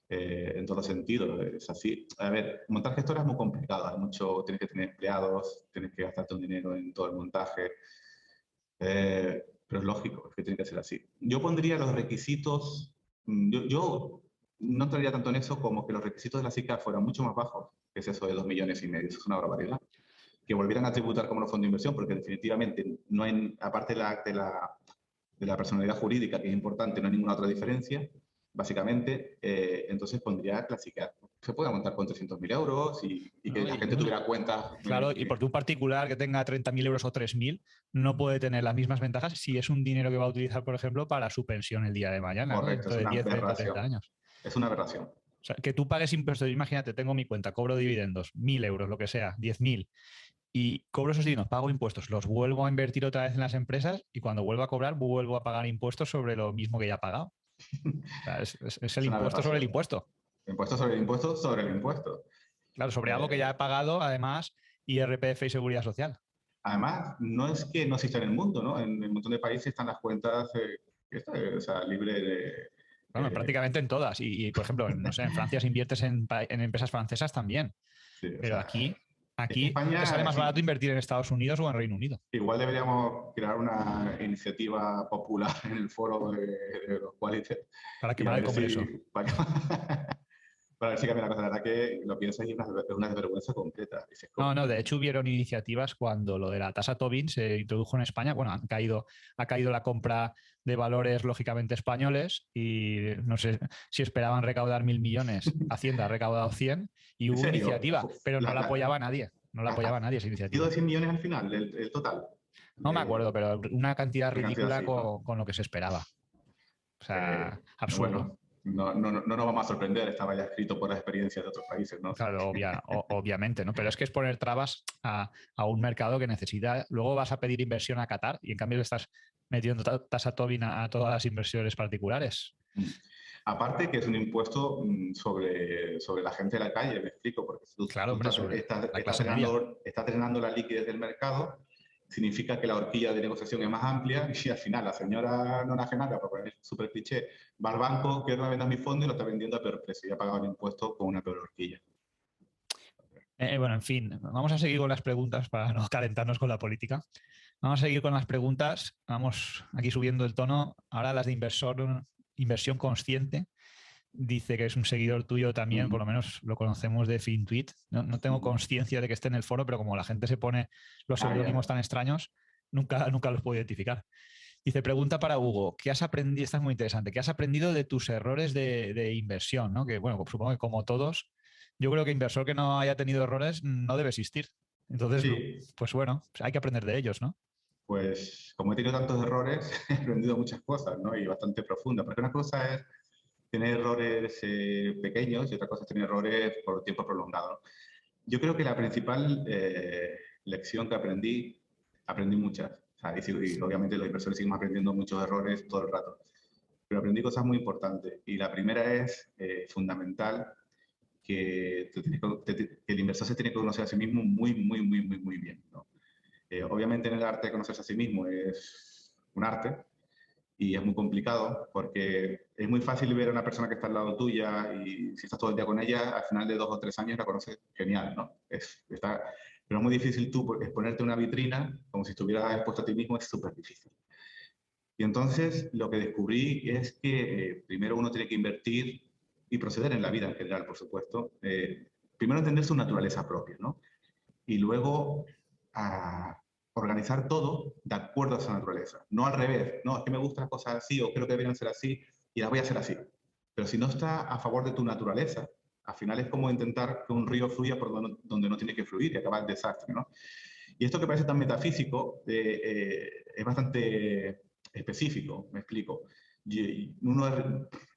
en todo sentido. Es así. A ver, montar gestora es muy complicado. Tienes que tener empleados, tienes que gastarte un dinero en todo el montaje. Pero es lógico, es que tiene que ser así. Yo pondría los requisitos, yo no entraría tanto en eso como que los requisitos de la SICA fueran mucho más bajos, que es eso de 2,5 millones, eso es una barbaridad. Que volvieran a tributar como los fondos de inversión, porque definitivamente no hay, aparte de la personalidad jurídica, que es importante, no hay ninguna otra diferencia, básicamente. Entonces pondría que la SICA se pueda montar con 300.000 euros y que ¿No? la gente tuviera cuentas. Claro, y porque un particular que tenga 30.000 euros o 3.000 no puede tener las mismas ventajas si es un dinero que va a utilizar, por ejemplo, para su pensión el día de mañana, ¿no? Correcto, Dentro es de una 10, 20 o 30 aberración. años. Es una aberración. O sea, que tú pagues impuestos, imagínate, tengo mi cuenta, cobro dividendos, 1.000 euros, lo que sea, 10.000, y cobro esos dividendos, pago impuestos, los vuelvo a invertir otra vez en las empresas y cuando vuelvo a cobrar, vuelvo a pagar impuestos sobre lo mismo que ya he pagado. O sea, es el Es una impuesto sobre el aberración. impuesto. Impuesto sobre el impuesto sobre el impuesto. Claro, sobre algo que Eh, ya he pagado, además, IRPF y Seguridad Social. Además, no es que no exista en el mundo, ¿no? En un montón de países están las cuentas o sea, libre de... Bueno, prácticamente en todas. Por ejemplo, no sé, en Francia si inviertes en empresas francesas también. Sí, o Pero sea, aquí te sale España, más barato sí, invertir en Estados Unidos o en Reino Unido. igual deberíamos crear una iniciativa popular en el foro de los qualities Para y a quemar el ver Congreso. si... Para ver si cambia la cosa. La verdad que lo piensas y es una desvergüenza completa. Dices, No, ¿cómo? no, de hecho hubieron iniciativas cuando lo de la tasa Tobin se introdujo en España. Bueno, ha caído la compra de valores lógicamente españoles y no sé si esperaban recaudar 1.000 millones. Hacienda ha recaudado 100 y ¿En hubo serio? iniciativa, pero no la apoyaba nadie. No la apoyaba nadie esa ¿Ha sido iniciativa. de 100 millones al final, el total? No me acuerdo, pero una cantidad ¿Qué cantidad ridícula así, no? con lo que se esperaba. O sea, absurdo. Bueno, no nos vamos a sorprender, estaba ya escrito por las experiencias de otros países, ¿no? O sea, Claro, obviamente, ¿no? Pero es que es poner trabas a un mercado que necesita. Luego vas a pedir inversión a Qatar y en cambio le estás metiendo tasa Tobin a todas las inversiones particulares. aparte que es un impuesto sobre la gente de la calle, me explico, porque si Claro, tú hombre, sobre la clase media. estás drenando la liquidez del mercado, significa que la horquilla de negociación es más amplia y al final la señora nonagenaria, por poner súper cliché, va al banco, quiere vender mi fondo y lo está vendiendo a peor precio y ha pagado el impuesto con una peor horquilla. Bueno, en fin, vamos a seguir con las preguntas para no calentarnos con la política. Vamos a seguir con las preguntas. Vamos aquí subiendo el tono. Ahora las de inversión consciente. Dice que es un seguidor tuyo también, por lo menos lo conocemos de FinTweet. No tengo consciencia de que esté en el foro, pero como la gente se pone los Ah, seudónimos ya. tan extraños, nunca los puedo identificar. Dice, pregunta para Hugo, ¿qué has aprendido? Esta es muy interesante. ¿Qué has aprendido de tus errores de inversión? ¿No? Que bueno, supongo que como todos, yo creo que inversor que no haya tenido errores no debe existir. Entonces, Sí, pues bueno, hay que aprender de ellos, ¿no? pues como he tenido tantos errores, he aprendido muchas cosas, ¿no? Y bastante profundas. Porque una cosa es tener errores pequeños y otra cosa es tener errores por tiempo prolongado, ¿no? Yo creo que la principal lección que aprendí muchas. O sea, y obviamente los inversores seguimos aprendiendo muchos errores todo el rato. Pero aprendí cosas muy importantes. Y la primera es fundamental que el inversor se tiene que conocer a sí mismo muy bien, ¿no? Obviamente en el arte de conocerse a sí mismo es un arte y es muy complicado porque es muy fácil ver a una persona que está al lado tuya y si estás todo el día con ella, al final de 2 o 3 años la conoces genial, ¿no? Pero es muy difícil tú exponerte a una vitrina como si estuvieras expuesto a ti mismo, es súper difícil. Y entonces lo que descubrí es que primero uno tiene que invertir y proceder en la vida en general, por supuesto. Primero entender su naturaleza propia, ¿no? Y luego a organizar todo de acuerdo a esa naturaleza. No al revés, no, es que me gustan las cosas así o creo que deberían ser así y las voy a hacer así. Pero si no está a favor de tu naturaleza, al final es como intentar que un río fluya por donde no tiene que fluir y acaba el desastre, ¿no? Y esto que parece tan metafísico es bastante específico, me explico. Y uno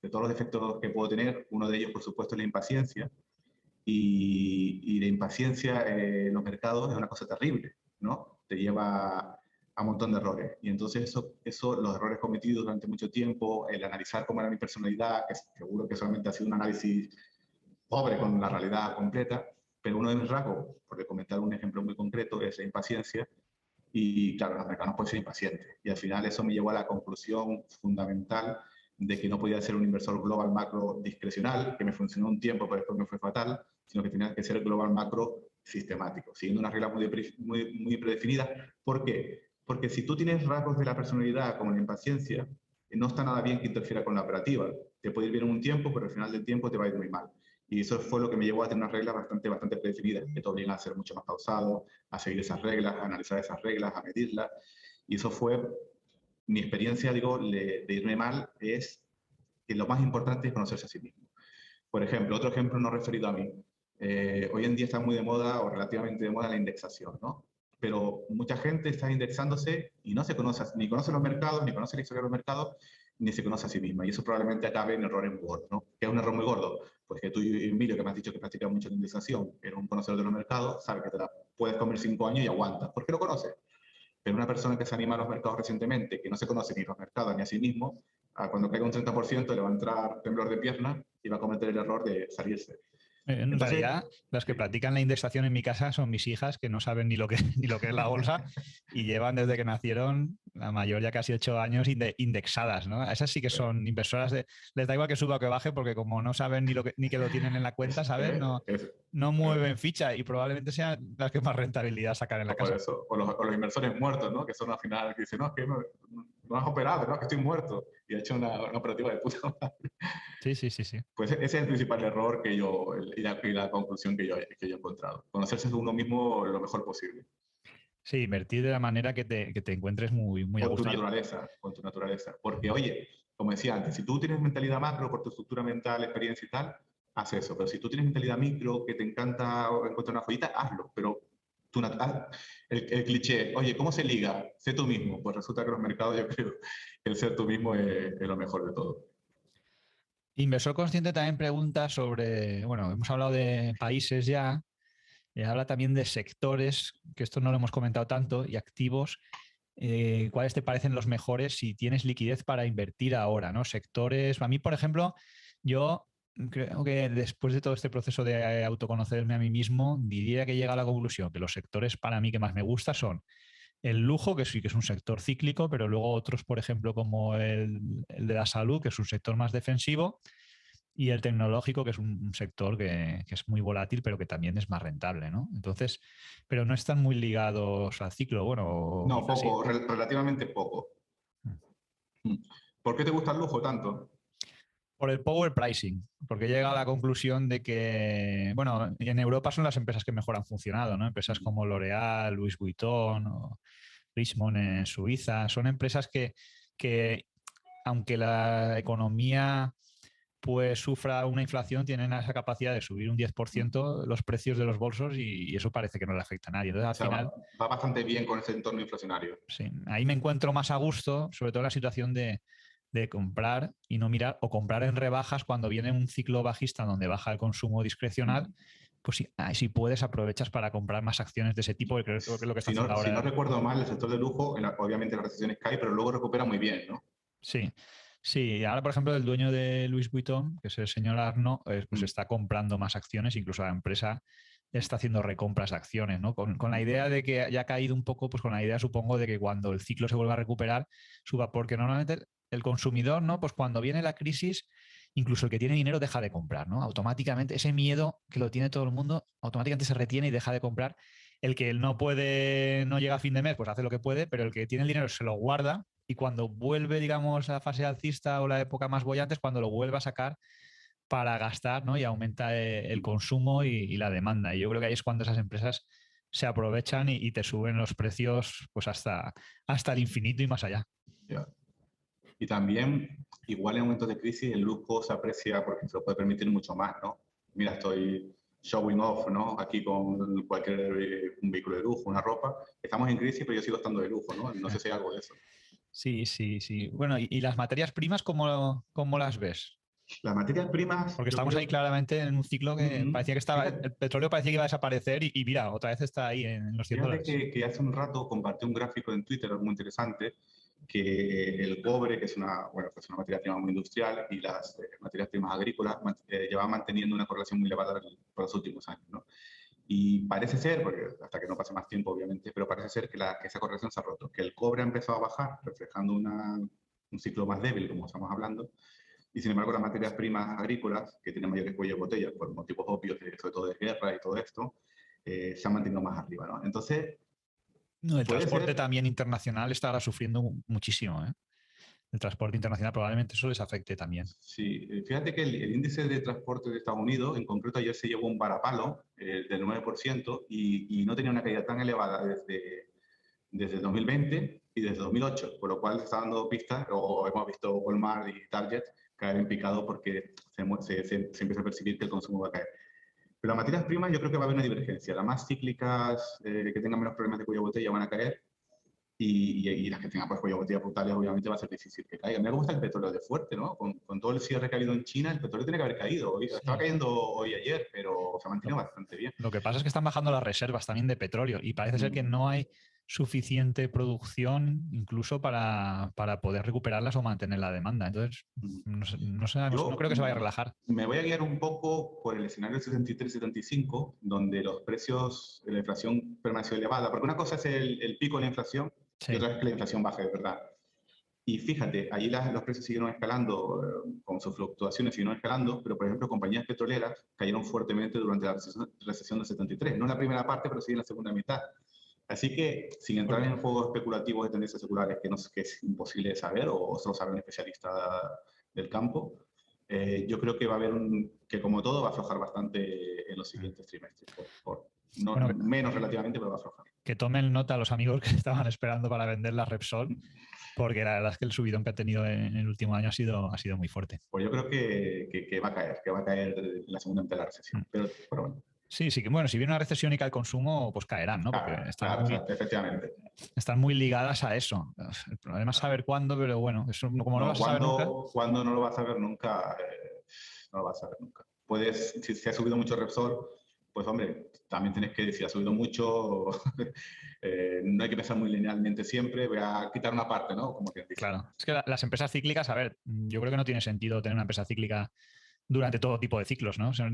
de todos los defectos que puedo tener, uno de ellos, por supuesto, es la impaciencia. Y la impaciencia en los mercados es una cosa terrible, ¿no? Te lleva a un montón de errores. Y entonces los errores cometidos durante mucho tiempo, el analizar cómo era mi personalidad, que seguro que solamente ha sido un análisis pobre con la realidad completa, pero uno de mis rasgos, por comentar un ejemplo muy concreto, es la impaciencia. Y claro, los mercados pueden ser impacientes. Y al final eso me llevó a la conclusión fundamental de que no podía ser un inversor global macro discrecional, que me funcionó un tiempo, pero después me fue fatal, sino que tenía que ser global macro sistemático, siguiendo unas reglas muy predefinidas. ¿Por qué? Porque si tú tienes rasgos de la personalidad como la impaciencia, no está nada bien que interfiera con la operativa. Te puede ir bien un tiempo, pero al final del tiempo te va a ir muy mal. Y eso fue lo que me llevó a tener unas reglas bastante predefinidas, que te obligan a ser mucho más pausado, a seguir esas reglas, a analizar esas reglas, a medirlas. Y eso fue mi experiencia, digo, de irme mal, es que lo más importante es conocerse a sí mismo. Por ejemplo, otro ejemplo no referido a mí. Hoy en día está muy de moda o relativamente de moda la indexación, ¿no? Pero mucha gente está indexándose y no se conoce, ni conoce los mercados, ni conoce la historia de los mercados, ni se conoce a sí misma. Y eso probablemente acabe en errores muy gordos, ¿no? ¿Qué es un error muy gordo? Pues que tú, Emilio, que me has dicho que practicas mucho la indexación, eres un conocedor de los mercados, sabes que te la puedes comer 5 años y aguantas. ¿Por qué lo conoces? Pero una persona que se anima a los mercados recientemente, que no se conoce ni los mercados ni a sí mismo, cuando caiga un 30% le va a entrar temblor de pierna y va a cometer el error de salirse. En Entonces, realidad, las que sí. practican la indexación en mi casa son mis hijas, que no saben ni lo que, ni lo que es la bolsa y llevan desde que nacieron, la mayor ya casi 8 años, indexadas, ¿no? Esas sí que son inversoras les da igual que suba o que baje, porque como no saben ni que lo tienen en la cuenta, ¿sabes? No, Es, no mueven ficha y probablemente sean las que más rentabilidad sacan en la por casa. eso, o los inversores muertos, ¿no? Que son al final que dicen, no, es que no has operado, no, es que estoy muerto. Y ha hecho una operativa de puta madre. Sí, sí, sí, sí. Pues ese es el principal error y la conclusión que yo he encontrado. Conocerse a uno mismo lo mejor posible. Sí, invertir de la manera que te encuentres muy, muy a Con tu gusto. naturaleza, con tu naturaleza. Porque, oye, como decía antes, si tú tienes mentalidad macro por tu estructura mental, experiencia y tal, haz eso. Pero si tú tienes mentalidad micro, que te encanta encontrar una joyita, hazlo. Pero el cliché, oye, ¿cómo se liga? Sé tú mismo. Pues resulta que los mercados, yo creo que el ser tú mismo es lo mejor de todo. Inversor Consciente también pregunta sobre, bueno, hemos hablado de países ya, habla también de sectores, que esto no lo hemos comentado tanto, y activos. ¿Cuáles te parecen los mejores si tienes liquidez para invertir ahora, ¿no? Sectores, a mí, por ejemplo, yo creo que después de todo este proceso de autoconocerme a mí mismo, diría que llega a la conclusión que los sectores para mí que más me gusta son el lujo, que sí que es un sector cíclico, pero luego otros, por ejemplo, como el de la salud, que es un sector más defensivo, y el tecnológico, que es un sector que es muy volátil, pero que también es más rentable, ¿no? Entonces, pero no están muy ligados al ciclo, bueno, o No, quizás sí. poco, relativamente poco. Mm. ¿Por qué te gusta el lujo tanto? Por el power pricing, porque llega a la conclusión de que, bueno, en Europa son las empresas que mejor han funcionado, ¿no? Empresas como L'Oréal, Louis Vuitton o Richemont en Suiza, son empresas que aunque la economía pues sufra una inflación, tienen esa capacidad de subir un 10% los precios de los bolsos y eso parece que no le afecta a nadie. Entonces, O al sea, final, va bastante bien con ese entorno inflacionario. sí, ahí me encuentro más a gusto, sobre todo en la situación de comprar y no mirar, o comprar en rebajas cuando viene un ciclo bajista donde baja el consumo discrecional, pues sí, si puedes aprovechas para comprar más acciones de ese tipo, que creo que es lo que está haciendo Si no ahora. recuerdo mal, el sector de lujo, obviamente las recesiones cae, pero luego recupera muy bien, ¿no? Sí, sí. Ahora, por ejemplo, el dueño de Louis Vuitton, que es el señor Arnault, pues Mm, está comprando más acciones, incluso la empresa está haciendo recompras de acciones, ¿no? Con la idea de que ya ha caído un poco, pues con la idea, supongo, de que cuando el ciclo se vuelva a recuperar, suba, porque normalmente el consumidor, ¿no? Pues cuando viene la crisis, incluso el que tiene dinero deja de comprar, ¿no? Automáticamente, ese miedo que lo tiene todo el mundo, automáticamente se retiene y deja de comprar. El que no puede, no llega a fin de mes, pues hace lo que puede, pero el que tiene el dinero se lo guarda y cuando vuelve, digamos, a la fase alcista o la época más bollante es cuando lo vuelve a sacar para gastar, ¿no? Y aumenta el consumo y la demanda. Y yo creo que ahí es cuando esas empresas se aprovechan y te suben los precios pues hasta el infinito y más allá. ya. Y también, igual en momentos de crisis, el lujo se aprecia porque se lo puede permitir mucho más, ¿no? Mira, estoy showing off, ¿no? Aquí con cualquier un vehículo de lujo, una ropa. Estamos en crisis, pero yo sigo estando de lujo, ¿no? No sé si hay algo de eso. Sí, sí, sí. Bueno, ¿y las materias primas cómo las ves? Las materias primas, Porque yo estamos ahí creo, claramente en un ciclo que ujú, parecía que estaba, fíjate, el petróleo parecía que iba a desaparecer y mira, otra vez está ahí en los 100 fíjate dólares. que hace un rato compartí un gráfico en Twitter muy interesante que el cobre, que es una, bueno, pues una materia prima muy industrial, y las materias primas agrícolas llevan manteniendo una correlación muy elevada por los últimos años, ¿no? Y parece ser, porque hasta que no pase más tiempo, obviamente, pero parece ser que esa correlación se ha roto, que el cobre ha empezado a bajar, reflejando un ciclo más débil, como estamos hablando, y sin embargo las materias primas agrícolas, que tienen mayores cuellos de botella, por motivos obvios, sobre todo de guerra y todo esto, se han mantenido más arriba, ¿no? Entonces, No, el puede transporte ser. también internacional está ahora sufriendo muchísimo, ¿eh? El transporte internacional probablemente eso les afecte también. Sí, fíjate que el índice de transporte de Estados Unidos, en concreto ayer se llevó un varapalo del 9% y no tenía una caída tan elevada desde 2020 y desde 2008, por lo cual se está dando pistas, o hemos visto Walmart y Target caer en picado porque se empieza a percibir que el consumo va a caer. Pero las materias primas yo creo que va a haber una divergencia. Las más cíclicas, que tengan menos problemas de cuello de botella, van a caer y las que tengan pues cuello de botella brutales obviamente va a ser difícil que caigan. Mira cómo está el petróleo de fuerte, ¿no? Con todo el cierre que ha habido en China, el petróleo tiene que haber caído. Hoy, estaba Sí. cayendo hoy y ayer, pero se ha Lo, mantenido bastante bien. lo que pasa es que están bajando las reservas también de petróleo y parece ser que Mm. no hay suficiente producción incluso para poder recuperarlas o mantener la demanda. Entonces, Mm. no Yo creo que se vaya a relajar. me voy a guiar un poco por el escenario 63-75, donde los precios de la inflación permaneció elevada, porque una cosa es el pico de la inflación y Sí. otra es que la inflación baje de verdad. Y fíjate, allí los precios siguieron escalando, con sus fluctuaciones siguieron escalando, pero por ejemplo compañías petroleras cayeron fuertemente durante la recesión del 73, no en la primera parte, pero sí en la segunda mitad. Así que, sin entrar Porque, en juegos especulativos de tendencias seculares que es imposible saber o solo sabe un especialista del campo, yo creo que va a haber que como todo va a aflojar bastante en los siguientes trimestres. No, bueno, menos relativamente, pero va a aflojar. que tomen nota los amigos que estaban esperando para vender la Repsol, porque la verdad es que el subidón que ha tenido en el último año ha sido muy fuerte. Pues yo creo que va a caer en la segunda mitad de la recesión. Mm. Pero bueno, Sí, sí, que bueno, si viene una recesión y cae el consumo, pues caerán, ¿no? Porque claro, claro, efectivamente. están muy ligadas a eso. El problema es saber cuándo, pero bueno, eso como no lo No, vas a saber nunca. cuando no lo vas a ver nunca, no lo vas a ver nunca. Puedes, si ha subido mucho Repsol, pues hombre, también tienes que decir, si ha subido mucho, no hay que pensar muy linealmente siempre, voy a quitar una parte, ¿no? Como quien dice. Claro, es que las empresas cíclicas, a ver, yo creo que no tiene sentido tener una empresa cíclica durante todo tipo de ciclos, ¿no? O sea,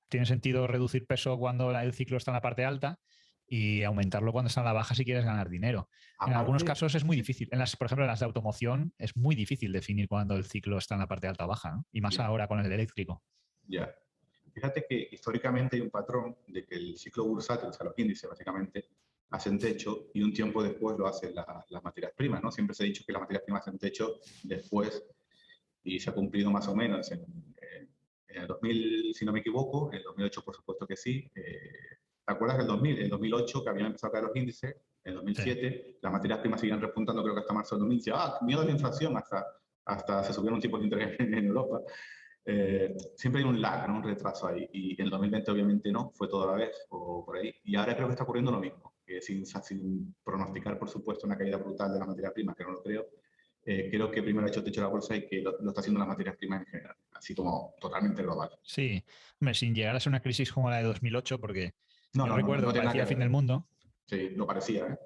tiene sentido reducir peso cuando el ciclo está en la parte alta y aumentarlo cuando está en la baja si quieres ganar dinero. En algunos Aparte, casos es muy sí, difícil. Por ejemplo, en las de automoción es muy difícil definir cuándo el ciclo está en la parte alta o baja, ¿no? Y más ya, ahora con el eléctrico. ya. Fíjate que históricamente hay un patrón de que el ciclo bursátil, o sea, los índices básicamente, hacen techo y un tiempo después lo hacen las materias primas, ¿no? Siempre se ha dicho que las materias primas hacen techo después y se ha cumplido más o menos en el 2000, si no me equivoco, en el 2008 por supuesto que sí. ¿Te acuerdas del 2000? En el 2008 que habían empezado a caer los índices, en el Sí, 2007 las materias primas seguían repuntando creo que hasta marzo del 2000. Miedo a la inflación, hasta se subieron tipos de interés en Europa. Siempre hay un lag, ¿no? Un retraso ahí. Y en el 2020 obviamente no, fue toda la vez o por ahí. Y ahora creo que está ocurriendo lo mismo, que sin pronosticar, por supuesto, una caída brutal de la materia prima, que no lo creo que primero ha hecho techo la bolsa y que lo está haciendo las materias primas en general, así como totalmente global. sí. Hombre, sin llegar a ser una crisis como la de 2008, porque No, yo no, no, no, recuerdo no que tiene nada parecía que el fin del ver. mundo, Sí, lo parecía, ¿eh?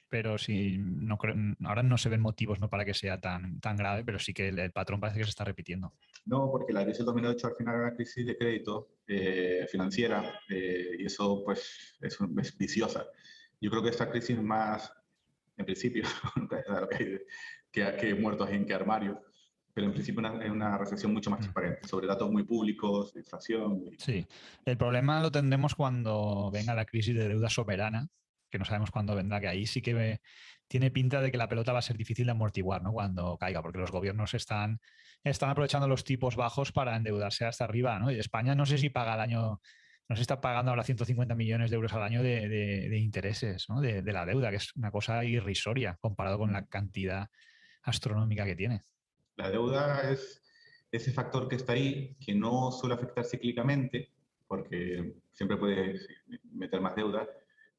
pero sí, no ahora no se ven motivos no para que sea tan grave, pero sí que el patrón parece que se está repitiendo. No, porque la crisis del 2008 al final era una crisis de crédito financiera y eso pues es viciosa. Yo creo que esta crisis es más, en principio, nunca se sabe lo que hay, que muertos en que armario, pero en principio es una recesión mucho más Mm. transparente, sobre datos muy públicos, de inflación. Sí, el problema lo tendremos cuando venga la crisis de deuda soberana, que no sabemos cuándo vendrá, que ahí sí que tiene pinta de que la pelota va a ser difícil de amortiguar, ¿no? Cuando caiga, porque los gobiernos están aprovechando los tipos bajos para endeudarse hasta arriba, ¿no? Y España no sé si paga al año, no sé si está pagando ahora 150 millones de euros al año de intereses, ¿no? De la deuda, que es una cosa irrisoria comparado con la cantidad astronómica que tiene. La deuda es ese factor que está ahí, que no suele afectar cíclicamente, porque siempre puedes meter más deuda,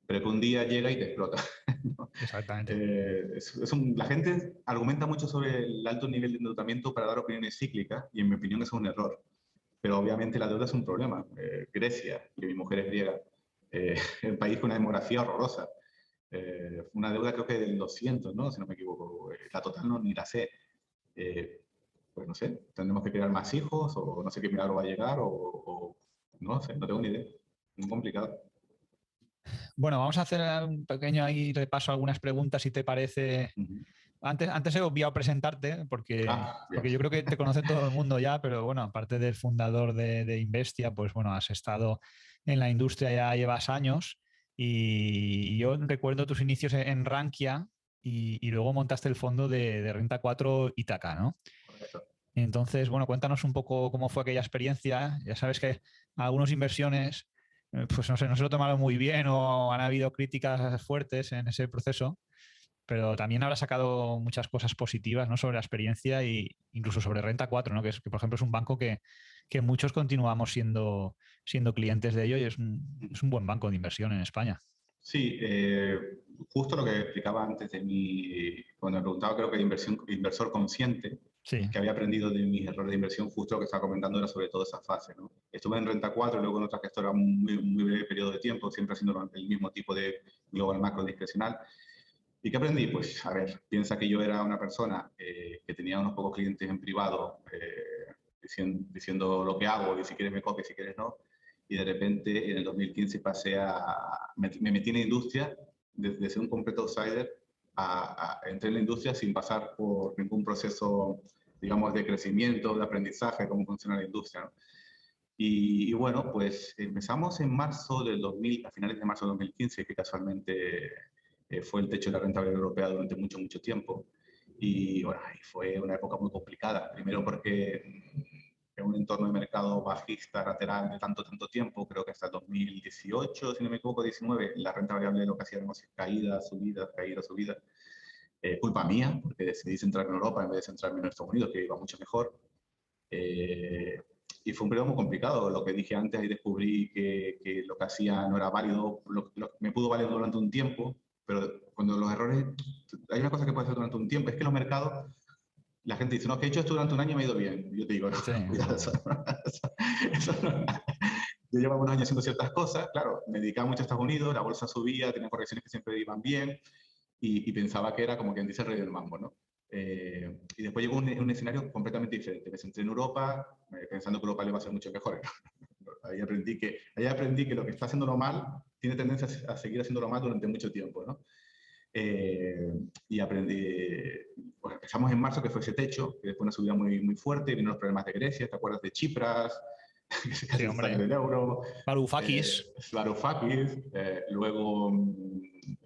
pero que un día llega y te explota. ¿no? Exactamente. La gente argumenta mucho sobre el alto nivel de endeudamiento para dar opiniones cíclicas, y en mi opinión eso es un error. Pero obviamente la deuda es un problema. Grecia, que mi mujer es griega, el país con una demografía horrorosa. Una deuda creo que del 200, ¿no? Si no me equivoco. La total no, ni la sé. Eh, pues no sé, tendremos que crear más hijos o no sé qué milagro va a llegar o no sé, no tengo ni idea. Muy complicado. Bueno, vamos a hacer un pequeño ahí repaso a algunas preguntas, si te parece. Uh -huh. Antes he obviado presentarte porque Bien. yo creo que te conoce todo el mundo ya, pero bueno, aparte del fundador de Investia, pues bueno, has estado en la industria, ya llevas años y yo recuerdo tus inicios en Rankia y luego montaste el fondo de Renta 4 Ítaca, ¿no? Correcto. Entonces, bueno, cuéntanos un poco cómo fue aquella experiencia. Ya sabes que algunas inversiones, pues no sé, no se lo tomaron muy bien o han habido críticas fuertes en ese proceso, pero también habrá sacado muchas cosas positivas, ¿no? Sobre la experiencia e incluso sobre Renta 4, ¿no? Que por ejemplo es un banco que muchos continuamos siendo clientes de ello y es un buen banco de inversión en España. Sí, justo lo que explicaba antes cuando me preguntaba, creo que de inversor consciente, Sí, que había aprendido de mis errores de inversión, justo lo que estaba comentando era sobre todo esa fase, ¿no? Estuve en Renta 4 y luego en otra gestora muy breve periodo de tiempo, siempre haciendo el mismo tipo de global macro discrecional. ¿Y qué aprendí? Pues, a ver, piensa que yo era una persona que tenía unos pocos clientes en privado diciendo lo que hago y si quieres me copies, si quieres no. Y de repente en el 2015 me metí en la industria desde ser un completo outsider entré en la industria sin pasar por ningún proceso, digamos, de crecimiento, de aprendizaje, cómo funciona la industria, ¿no? Y bueno, pues empezamos en marzo del 2000, a finales de marzo del 2015, que casualmente fue el techo de la rentabilidad europea durante mucho tiempo. Y bueno, y fue una época muy complicada. Primero porque en un entorno de mercado bajista, lateral de tanto tiempo, creo que hasta el 2018, si no me equivoco, 19, la renta variable lo que hacía era caída, subida, caída, subida. Culpa mía, porque decidí centrarme en Europa en vez de centrarme en Estados Unidos, que iba mucho mejor. Eh, y fue un periodo muy complicado. Lo que dije antes, ahí descubrí que lo que hacía no era válido, me pudo valer durante un tiempo, pero cuando los errores, hay una cosa que puede hacer durante un tiempo, es que los mercados, la gente dice, no, que he hecho esto durante un año y me ha ido bien. Y yo te digo, no, sí, cuidado, eso no. Yo llevaba unos años haciendo ciertas cosas, claro, me dedicaba mucho a Estados Unidos, la bolsa subía, tenía correcciones que siempre iban bien, y pensaba que era como quien dice el rey del mambo, ¿no? Y después llegó un escenario completamente diferente. Me centré en Europa, pensando que Europa le iba a ser mucho mejor. Ahí aprendí que lo que está haciéndolo mal tiene tendencia a seguir haciéndolo mal durante mucho tiempo, ¿no? Y aprendí, pues empezamos en marzo, que fue ese techo, que después una subida muy fuerte, vinieron los problemas de Grecia, ¿te acuerdas de Tsipras? Que sí, casi se sale hombre. del euro, Varoufakis. Varoufakis, luego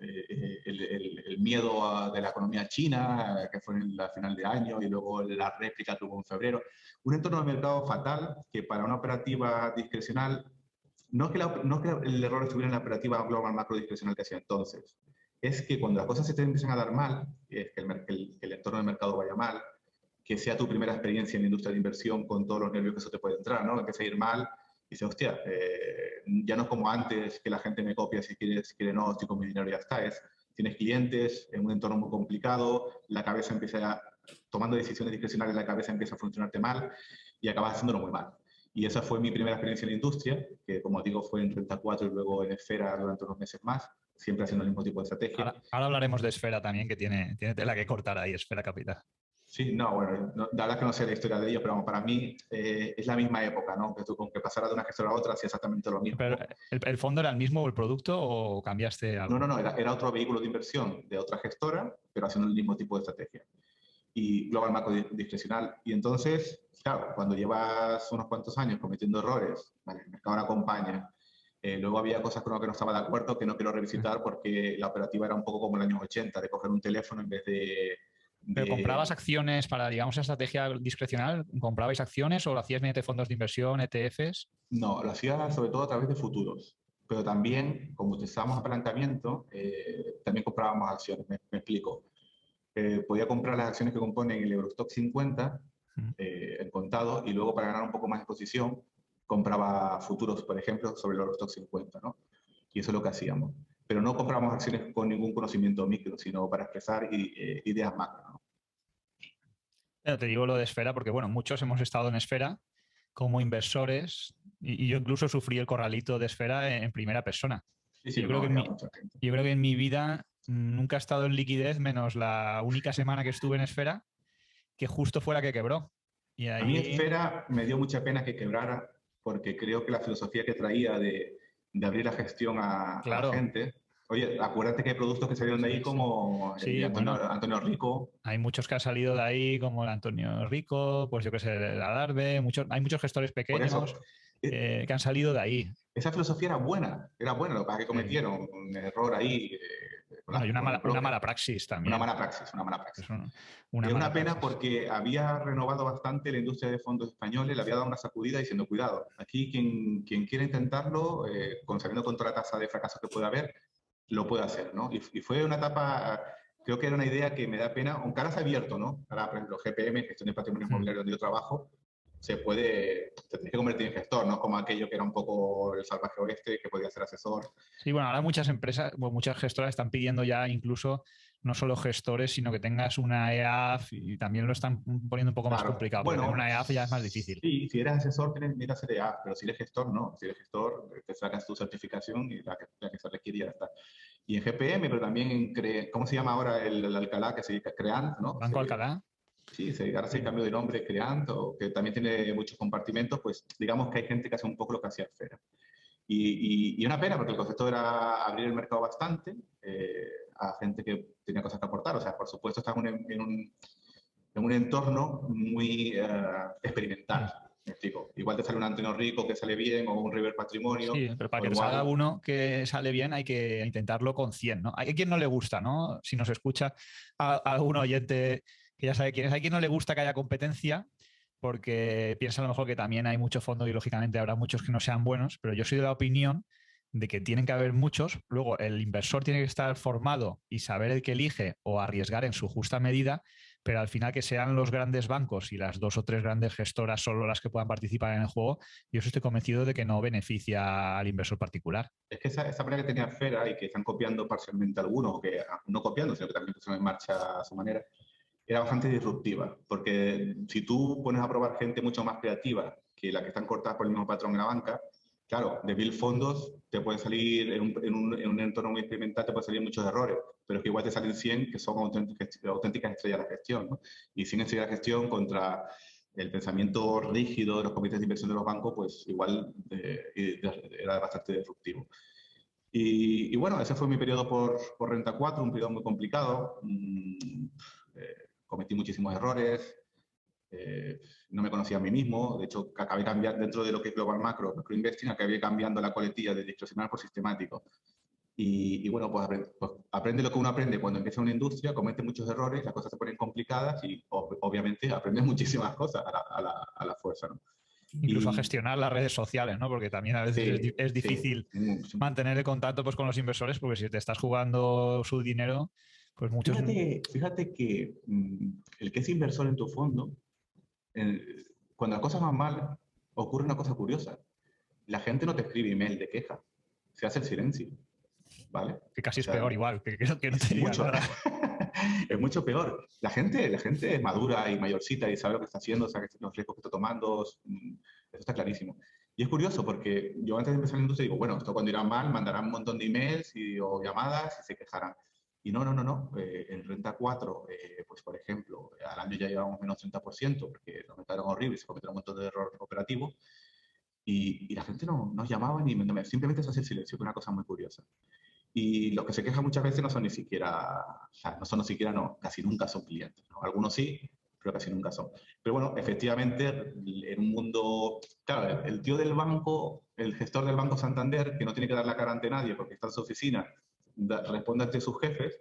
el miedo de la economía china, que fue en la final de año, y luego la réplica que hubo en febrero. Un entorno de mercado fatal que para una operativa discrecional, no es que el error estuviera en la operativa global macro discrecional que hacía entonces, es que cuando las cosas se te empiezan a dar mal, es que el entorno del mercado vaya mal, que sea tu primera experiencia en la industria de inversión con todos los nervios que eso te puede entrar, ¿no? Empieza a ir mal y dices, hostia, ya no es como antes que la gente me copia si quiere no, estoy con mi dinero y ya está. Tienes clientes en un entorno muy complicado, la cabeza empieza tomando decisiones discrecionales, la cabeza empieza a funcionarte mal y acabas haciéndolo muy mal. Y esa fue mi primera experiencia en la industria, que como digo fue en 34 y luego en Esfera durante unos meses más, siempre haciendo el mismo tipo de estrategia. Ahora hablaremos de Esfera también, que tiene tela que cortar ahí, Esfera Capital. Sí, no, bueno, no, la verdad es que no sé la historia de ellos, pero vamos, para mí es la misma época, ¿no? Que tú, con que pasara de una gestora a otra, hacía exactamente lo mismo, Pero, ¿no? ¿el fondo era el mismo o el producto o cambiaste No, algo? era otro vehículo de inversión de otra gestora, pero haciendo el mismo tipo de estrategia. Y global macro discrecional. Y entonces, claro, cuando llevas unos cuantos años cometiendo errores, vale, el mercado no acompaña, luego había cosas con las que no estaba de acuerdo que no quiero revisitar porque la operativa era un poco como en el año 80, de coger un teléfono en vez ¿Pero comprabas de acciones para, digamos, esa estrategia discrecional? ¿Comprabais acciones o lo hacías mediante fondos de inversión, ETFs? No, lo hacía sobre todo a través de futuros, pero también, como utilizábamos apalancamiento, también comprábamos acciones, me explico. Podía comprar las acciones que componen el Eurostock 50 en contado y luego para ganar un poco más de exposición compraba futuros, por ejemplo, sobre el Eurostock 50, ¿no? Y eso es lo que hacíamos. pero no compramos acciones con ningún conocimiento micro, sino para expresar ideas macro, ¿no? Te digo lo de Esfera porque, bueno, muchos hemos estado en Esfera como inversores y yo incluso sufrí el corralito de Esfera en primera persona. Sí, sí, Yo creo no, que había mucha gente. yo creo que en mi vida nunca he estado en liquidez menos la única semana que estuve en Esfera, que justo fue la que quebró. Y A mí ahí, Esfera me dio mucha pena que quebrara, porque creo que la filosofía que traía de abrir la gestión a la claro, gente. Oye, acuérdate que hay productos que salieron de ahí sí, sí. como el de Sí, bueno, Antonio Rico. hay muchos que han salido de ahí, como el Antonio Rico, pues yo qué sé, el Adarve, hay muchos gestores Por pequeños eso, e- que han salido de ahí. esa filosofía era buena, lo que pasa es que Sí. cometieron un error ahí Bueno, y con el una broker. mala praxis Una también. mala praxis, una mala praxis. Es una Es una mala pena praxis. porque había renovado bastante la industria de fondos españoles, le había dado una sacudida diciendo, cuidado, aquí quien quiera intentarlo, sabiendo con toda la tasa de fracaso que puede haber, lo puede hacer, ¿no? Y fue una etapa, creo que era una idea que me da pena, aunque ahora se ha abierto, ¿no? Ahora, por ejemplo, GPM, Gestión de Patrimonio Hmm. Inmobiliario, donde yo trabajo, te tienes que convertir en gestor, no como aquello que era un poco el salvaje oeste, que podía ser asesor. Sí, bueno, ahora muchas empresas, bueno, muchas gestoras están pidiendo ya incluso no solo gestores, sino que tengas una EAF y también lo están poniendo un poco más Claro, complicado, porque tener bueno, una EAF ya es más difícil. sí, si eres asesor tienes que hacer EA, pero si eres gestor, no. Si eres gestor, te sacas tu certificación y la que se requiere y ya está. Y en GPM, pero también en ¿cómo se llama ahora el Alcalá que se dedica a Creant, ¿no? Banco Alcalá, Sí, ahora se sí. cambió de nombre Creant, o que también tiene muchos compartimentos, pues digamos que hay gente que hace un poco lo que hacía Esfera. Y una pena, porque el concepto era abrir el mercado bastante a gente que tenía cosas que aportar. O sea, por supuesto, estás en un entorno muy experimental. Hmm. Me explico. Igual te sale un Antonio Rico que sale bien, o un River Patrimonio, Sí, pero para o que te salga igual. uno que sale bien hay que intentarlo con 100, ¿no? Hay quien no le gusta, ¿no? Si nos escucha a algún oyente que ya sabe quién es, hay quien no le gusta que haya competencia porque piensa a lo mejor que también hay mucho fondo y lógicamente habrá muchos que no sean buenos, pero yo soy de la opinión de que tienen que haber muchos, luego el inversor tiene que estar formado y saber el que elige o arriesgar en su justa medida, pero al final que sean los grandes bancos y las 2 o 3 grandes gestoras solo las que puedan participar en el juego, yo estoy convencido de que no beneficia al inversor particular. Es que esa manera que tenía Fera y que están copiando parcialmente algunos, o que no copiando, sino que también pusieron en marcha a su manera, era bastante disruptiva. Porque si tú pones a probar gente mucho más creativa que la que están cortadas por el mismo patrón en la banca, claro, de 1000 fondos te pueden salir, en un entorno muy experimental, te pueden salir muchos errores, pero es que igual te salen 100 que son auténticas estrellas de la gestión, ¿no? Y 100 estrellas de la gestión contra el pensamiento rígido de los comités de inversión de los bancos, pues igual era bastante disruptivo. Y bueno, ese fue mi periodo por Renta 4, un periodo muy complicado. Cometí muchísimos errores, no me conocía a mí mismo. De hecho, acabé cambiando dentro de lo que es Global Macro, Investing, acabé cambiando la coletilla de discrecional por sistemático. Y bueno, pues aprende lo que uno aprende cuando empieza una industria, comete muchos errores, las cosas se ponen complicadas y obviamente aprendes muchísimas cosas a la fuerza, ¿no? Incluso a Y gestionar las redes sociales, ¿no? Porque también a veces sí, es sí, difícil mantener el contacto pues, con los inversores, porque si te estás jugando su dinero, pues muchos... fíjate que el que es inversor en tu fondo, cuando las cosas van mal, ocurre una cosa curiosa. La gente no te escribe email de queja, se hace el silencio, ¿vale? Que casi O es peor sea, igual, que no te es diga mucho, nada. es mucho peor. La gente es madura y mayorcita y sabe lo que está haciendo, sabe los riesgos que está tomando, eso está clarísimo. Y es curioso porque yo antes de empezar la industria digo, bueno, esto cuando irá mal mandarán un montón de emails o llamadas y se quejarán. Y no. En Renta 4, pues por ejemplo, al año ya llevamos menos 30% porque los mercados eran horribles, se cometieron un montón de errores operativos y la gente no nos llamaba simplemente se hace el silencio, que es una cosa muy curiosa. Y los que se quejan muchas veces no son ni siquiera, o sea, no son ni siquiera, no, casi nunca son clientes, ¿no? Algunos sí, pero casi nunca son. Pero bueno, efectivamente, en un mundo, claro, el tío del banco, el gestor del Banco Santander, que no tiene que dar la cara ante nadie porque está en su oficina, responde ante sus jefes,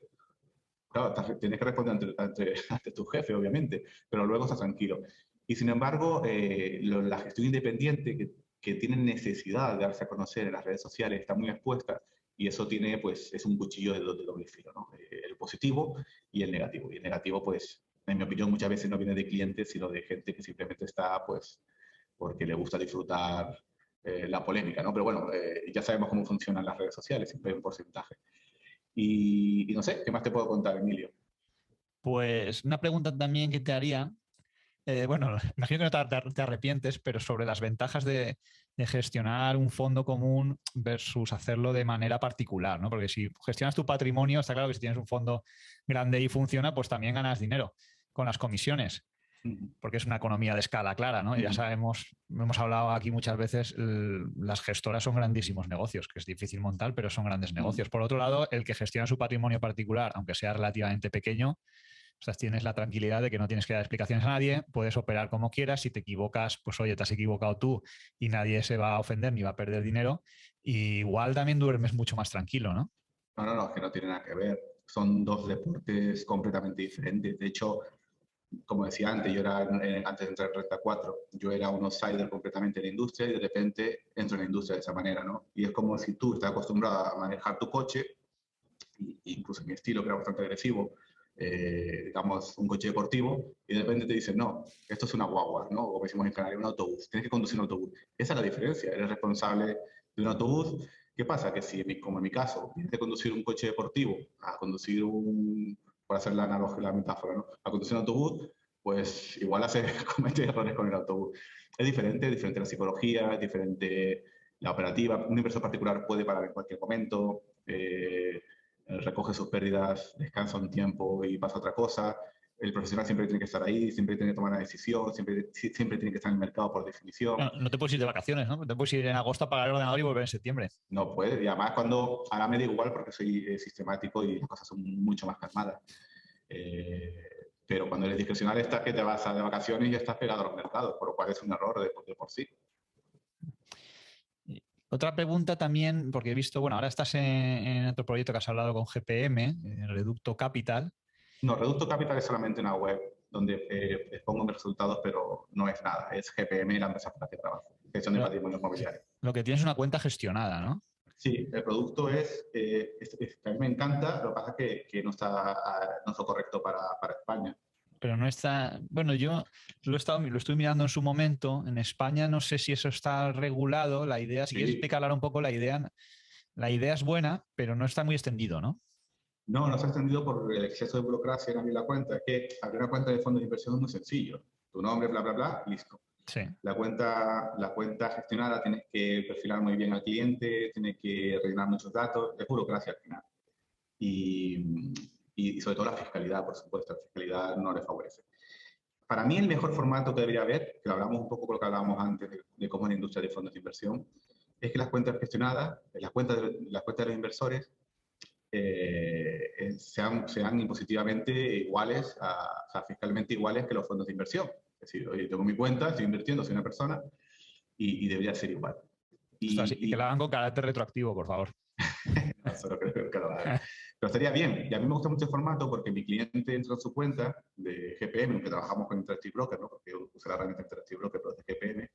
claro, tienes que responder ante tu jefe, obviamente, pero luego está tranquilo. Y sin embargo, la gestión independiente que tiene necesidad de darse a conocer en las redes sociales está muy expuesta y eso tiene, pues, es un cuchillo de doble filo, ¿no? El positivo y el negativo. Y el negativo, pues, en mi opinión, muchas veces no viene de clientes, sino de gente que simplemente está, pues, porque le gusta disfrutar la polémica, ¿no? Pero bueno, ya sabemos cómo funcionan las redes sociales, siempre hay un porcentaje. Y no sé, ¿qué más te puedo contar, Emilio? Pues una pregunta también que te haría, bueno, imagino que no te arrepientes, pero sobre las ventajas de gestionar un fondo común versus hacerlo de manera particular, ¿no? Porque si gestionas tu patrimonio, está claro que si tienes un fondo grande y funciona, pues también ganas dinero con las comisiones, Ujú, porque es una economía de escala clara, ¿no? Y ya ujú, sabemos, hemos hablado aquí muchas veces, las gestoras son grandísimos negocios, que es difícil montar, pero son grandes ujú. negocios. Por otro lado, el que gestiona su patrimonio particular, aunque sea relativamente pequeño, o sea, tienes la tranquilidad de que no tienes que dar explicaciones a nadie, puedes operar como quieras, si te equivocas, pues oye, te has equivocado tú y nadie se va a ofender ni va a perder dinero, y igual también duermes mucho más tranquilo, ¿no? No, no, no, es que no tiene nada que ver. Son dos deportes completamente diferentes. De hecho, como decía antes, yo era, antes de entrar en Renta 4, yo era un outsider completamente en la industria y de repente entro en la industria de esa manera, ¿no? Y es como si tú estás acostumbrado a manejar tu coche, incluso mi estilo, que era bastante agresivo, digamos, un coche deportivo, y de repente te dicen, no, esto es una guagua, ¿no? O como decimos en Canarias, un autobús, tienes que conducir un autobús. Esa es la diferencia, eres responsable de un autobús. ¿Qué pasa? Que si, como en mi caso, tienes que conducir un coche deportivo a conducir un, por hacer la analogía, la metáfora, ¿no? A conducir un autobús, pues igual comete errores con el autobús. Es diferente la psicología, es diferente la operativa. Un inversor particular puede parar en cualquier momento. Recoge sus pérdidas, descansa un tiempo y pasa a otra cosa. El profesional siempre tiene que estar ahí, siempre tiene que tomar una decisión, siempre tiene que estar en el mercado por definición. No, no te puedes ir de vacaciones, ¿no? Te puedes ir en agosto a pagar el ordenador y volver en septiembre. No puede. Y además ahora me da igual porque soy sistemático y las cosas son mucho más calmadas. Pero cuando eres discrecional estás que te vas a de vacaciones y ya estás pegado a los mercados, por lo cual es un error de por sí. Y otra pregunta también, porque he visto, bueno, ahora estás en otro proyecto que has hablado con GPM, en Reducto Capital. No, Reducto Capital es solamente una web donde expongo mis resultados, pero no es nada. Es GPM, la empresa para la que trabajo, gestión de Pero patrimonio inmobiliario. lo que tienes es una cuenta gestionada, ¿no? Sí, el producto que a mí me encanta, lo que pasa es que no está, no es lo correcto para España. Pero no está, bueno, yo lo estoy mirando en su momento. En España no sé si eso está regulado. La idea, si quieres Sí, explicar un poco la idea es buena, pero no está muy extendido, ¿no? no, no se ha extendido por el exceso de burocracia en abrir la cuenta. Es que abrir una cuenta de fondos de inversión es muy sencillo. Tu nombre, bla, bla, bla, listo. Sí. La cuenta gestionada tienes que perfilar muy bien al cliente, tienes que rellenar muchos datos, es burocracia al final. Y, y sobre todo la fiscalidad, por supuesto, la fiscalidad no le favorece. Para mí el mejor formato que debería haber, que lo hablamos un poco con lo que hablábamos antes de cómo es la industria de fondos de inversión, es que las cuentas gestionadas, las cuentas de los inversores, sean impositivamente iguales, o sea, fiscalmente iguales que los fondos de inversión. Es decir, oye, tengo mi cuenta, estoy invirtiendo, soy una persona y debería ser igual. Ostras, y que lo Y, hagan con carácter retroactivo, por favor. no, solo creo que lo hagan. Pero estaría bien. Y a mí me gusta mucho el formato porque mi cliente entra en su cuenta de GPM, aunque trabajamos con Interactive Broker, ¿no? Porque yo uso la herramienta Interactive Broker, pero es de GPM.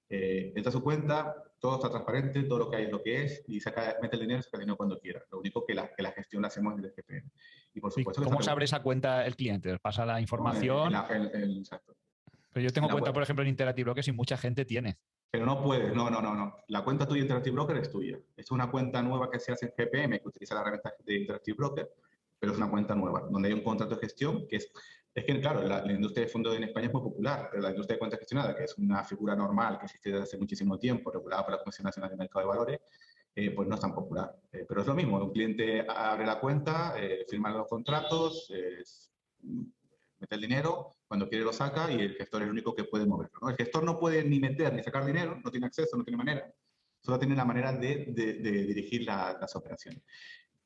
Entra a su cuenta, todo está transparente, todo lo que hay es lo que es, y mete el dinero, saca el dinero cuando quiera. Lo único que la gestión la hacemos desde GPM. Y por ¿Y supuesto que está cómo se abre esa cuenta el cliente? ¿Pasa la ¿no? información? Exacto, Pero yo en tengo la cuenta, web. por ejemplo, en Interactive Brokers y mucha gente tiene. Pero no puedes, no, no, no, no. La cuenta tuya de Interactive Broker es tuya. Es una cuenta nueva que se hace en GPM, que utiliza la herramienta de Interactive Broker, pero es una cuenta nueva, donde hay un contrato de gestión que es que, claro, la industria de fondos en España es muy popular, pero la industria de cuentas gestionadas, que es una figura normal que existe desde hace muchísimo tiempo, regulada por la Comisión Nacional de Mercado de Valores, pues no es tan popular. Pero es lo mismo, un cliente abre la cuenta, firma los contratos, mete el dinero, cuando quiere lo saca y el gestor es el único que puede moverlo, ¿no? El gestor no puede ni meter ni sacar dinero, no tiene acceso, no tiene manera, solo tiene la manera de dirigir las operaciones.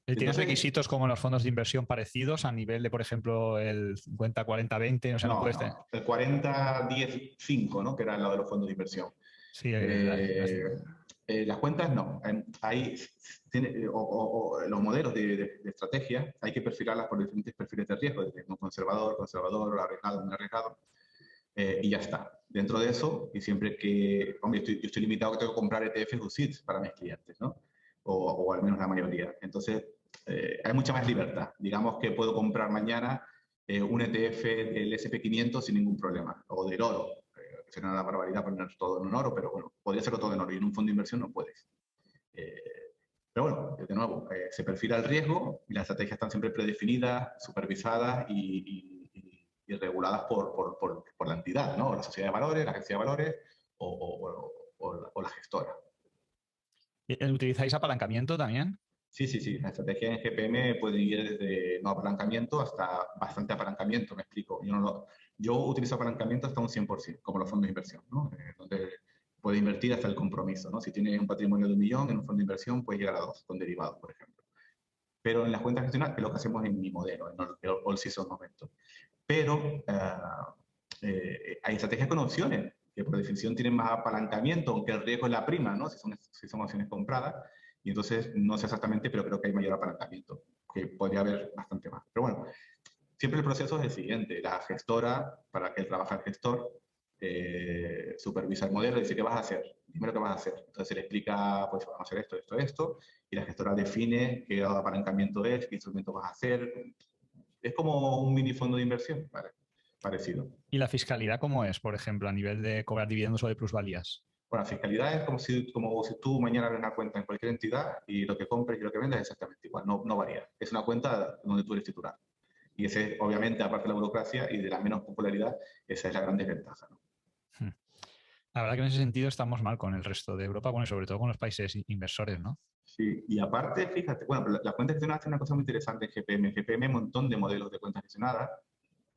¿Tienes Entonces, requisitos como en los fondos de inversión parecidos a nivel de, por ejemplo, el 50-40-20? O sea, no no, puedes tener. no, el 40-10-5, ¿no? Que era lo de los fondos de inversión. Sí, Eh, las cuentas no. Los modelos de estrategia hay que perfilarlas por diferentes perfiles de riesgo, desde un conservador, arriesgado, muy arriesgado, y ya está. Dentro de eso, y siempre que, hombre, yo estoy limitado que tengo que comprar ETFs o SITs para mis clientes, ¿no? O al menos la mayoría. Entonces, hay mucha más libertad. Digamos que puedo comprar mañana un ETF del SP500 sin ningún problema, o del oro. Que sería una barbaridad poner todo en un oro, pero bueno, podría hacerlo todo en oro y en un fondo de inversión no puedes. Eh, pero bueno, de nuevo, se perfila el riesgo y las estrategias están siempre predefinidas, supervisadas y reguladas por la entidad, ¿no? La sociedad de valores, la agencia de valores o la gestora. ¿Utilizáis apalancamiento también? Sí, sí, sí. La estrategia en GPM puede ir desde no apalancamiento hasta bastante apalancamiento, me explico. Yo utilizo apalancamiento hasta un 100%, como los fondos de inversión, ¿no? Donde puede invertir hasta el compromiso, ¿no? Si tienes un patrimonio de 1.000.000 en un fondo de inversión, puede llegar a 2 con derivados, por ejemplo. Pero en las cuentas gestionadas, que es lo que hacemos en mi modelo, en el All Season Momento. Pero hay estrategias con opciones, que por definición tienen más apalancamiento, aunque el riesgo es la prima, ¿no? Si son opciones compradas. Y entonces, no sé exactamente, pero creo que hay mayor apalancamiento, que podría haber bastante más. Pero bueno, siempre el proceso es el siguiente. La gestora, para que trabaja el gestor, supervisa el modelo y dice, ¿qué vas a hacer? Dime lo que vas a hacer. Entonces le explica, pues vamos a hacer esto, esto, esto, y la gestora define qué grado de apalancamiento es, qué instrumento vas a hacer. Es como un mini fondo de inversión, ¿vale? Parecido. ¿Y la fiscalidad cómo es, por ejemplo, a nivel de cobrar dividendos o de plusvalías? Bueno, la fiscalidad es como si tú mañana abres una cuenta en cualquier entidad y lo que compres y lo que vendes es exactamente igual, no varía. Es una cuenta donde tú eres titular. Y ese, obviamente, aparte de la burocracia y de la menos popularidad, esa es la gran desventaja, ¿no? La verdad que en ese sentido estamos mal con el resto de Europa, bueno, y sobre todo con los países inversores, ¿no? Sí, y aparte, fíjate, bueno, la cuenta gestionada hace una cosa muy interesante en GPM. En GPM hay un montón de modelos de cuentas gestionadas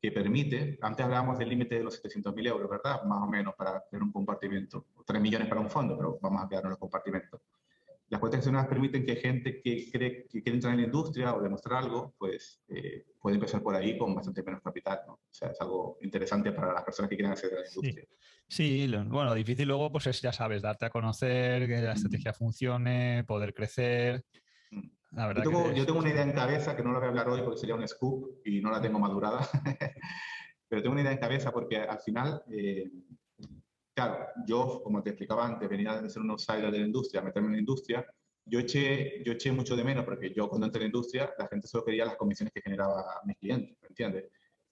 que permite, antes hablábamos del límite de los 700.000 euros, ¿verdad? Más o menos para tener un compartimento, 3 millones para un fondo, pero vamos a quedarnos en los compartimentos. Las cuentas gestionadas permiten que gente que cree que quiere entrar en la industria o demostrar algo, pues puede empezar por ahí con bastante menos capital, ¿no? O sea, es algo interesante para las personas que quieren acceder a la Sí. industria. Sí, bueno, lo difícil luego pues es, ya sabes, darte a conocer, que la estrategia funcione, poder crecer. La Yo verdad que tengo, yo tengo una idea en cabeza que no la voy a hablar hoy porque sería un scoop y no la tengo madurada, pero tengo una idea en cabeza porque al final, claro, yo, como te explicaba antes, venía de ser un outsider de la industria, meterme en la industria. Yo eché mucho de menos porque yo cuando entré en la industria, la gente solo quería las comisiones que generaba mis clientes, ¿me entiendes?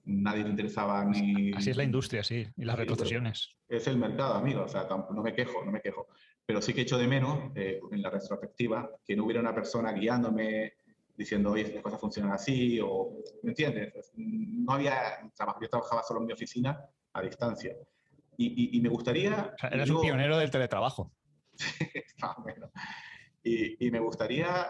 Nadie le interesaba así es la ni... industria, sí, y las Sí, pero retrocesiones. es el mercado, amigo, o sea, no me quejo, no me quejo. Pero sí que echo de menos, en la retrospectiva, que no hubiera una persona guiándome, diciendo, oye, las cosas funcionan así, o, ¿me entiendes? No había trabajo, yo trabajaba solo en mi oficina a distancia. Y me gustaría, O sea, y lo eres un digo, pionero del teletrabajo. más o menos, y me gustaría,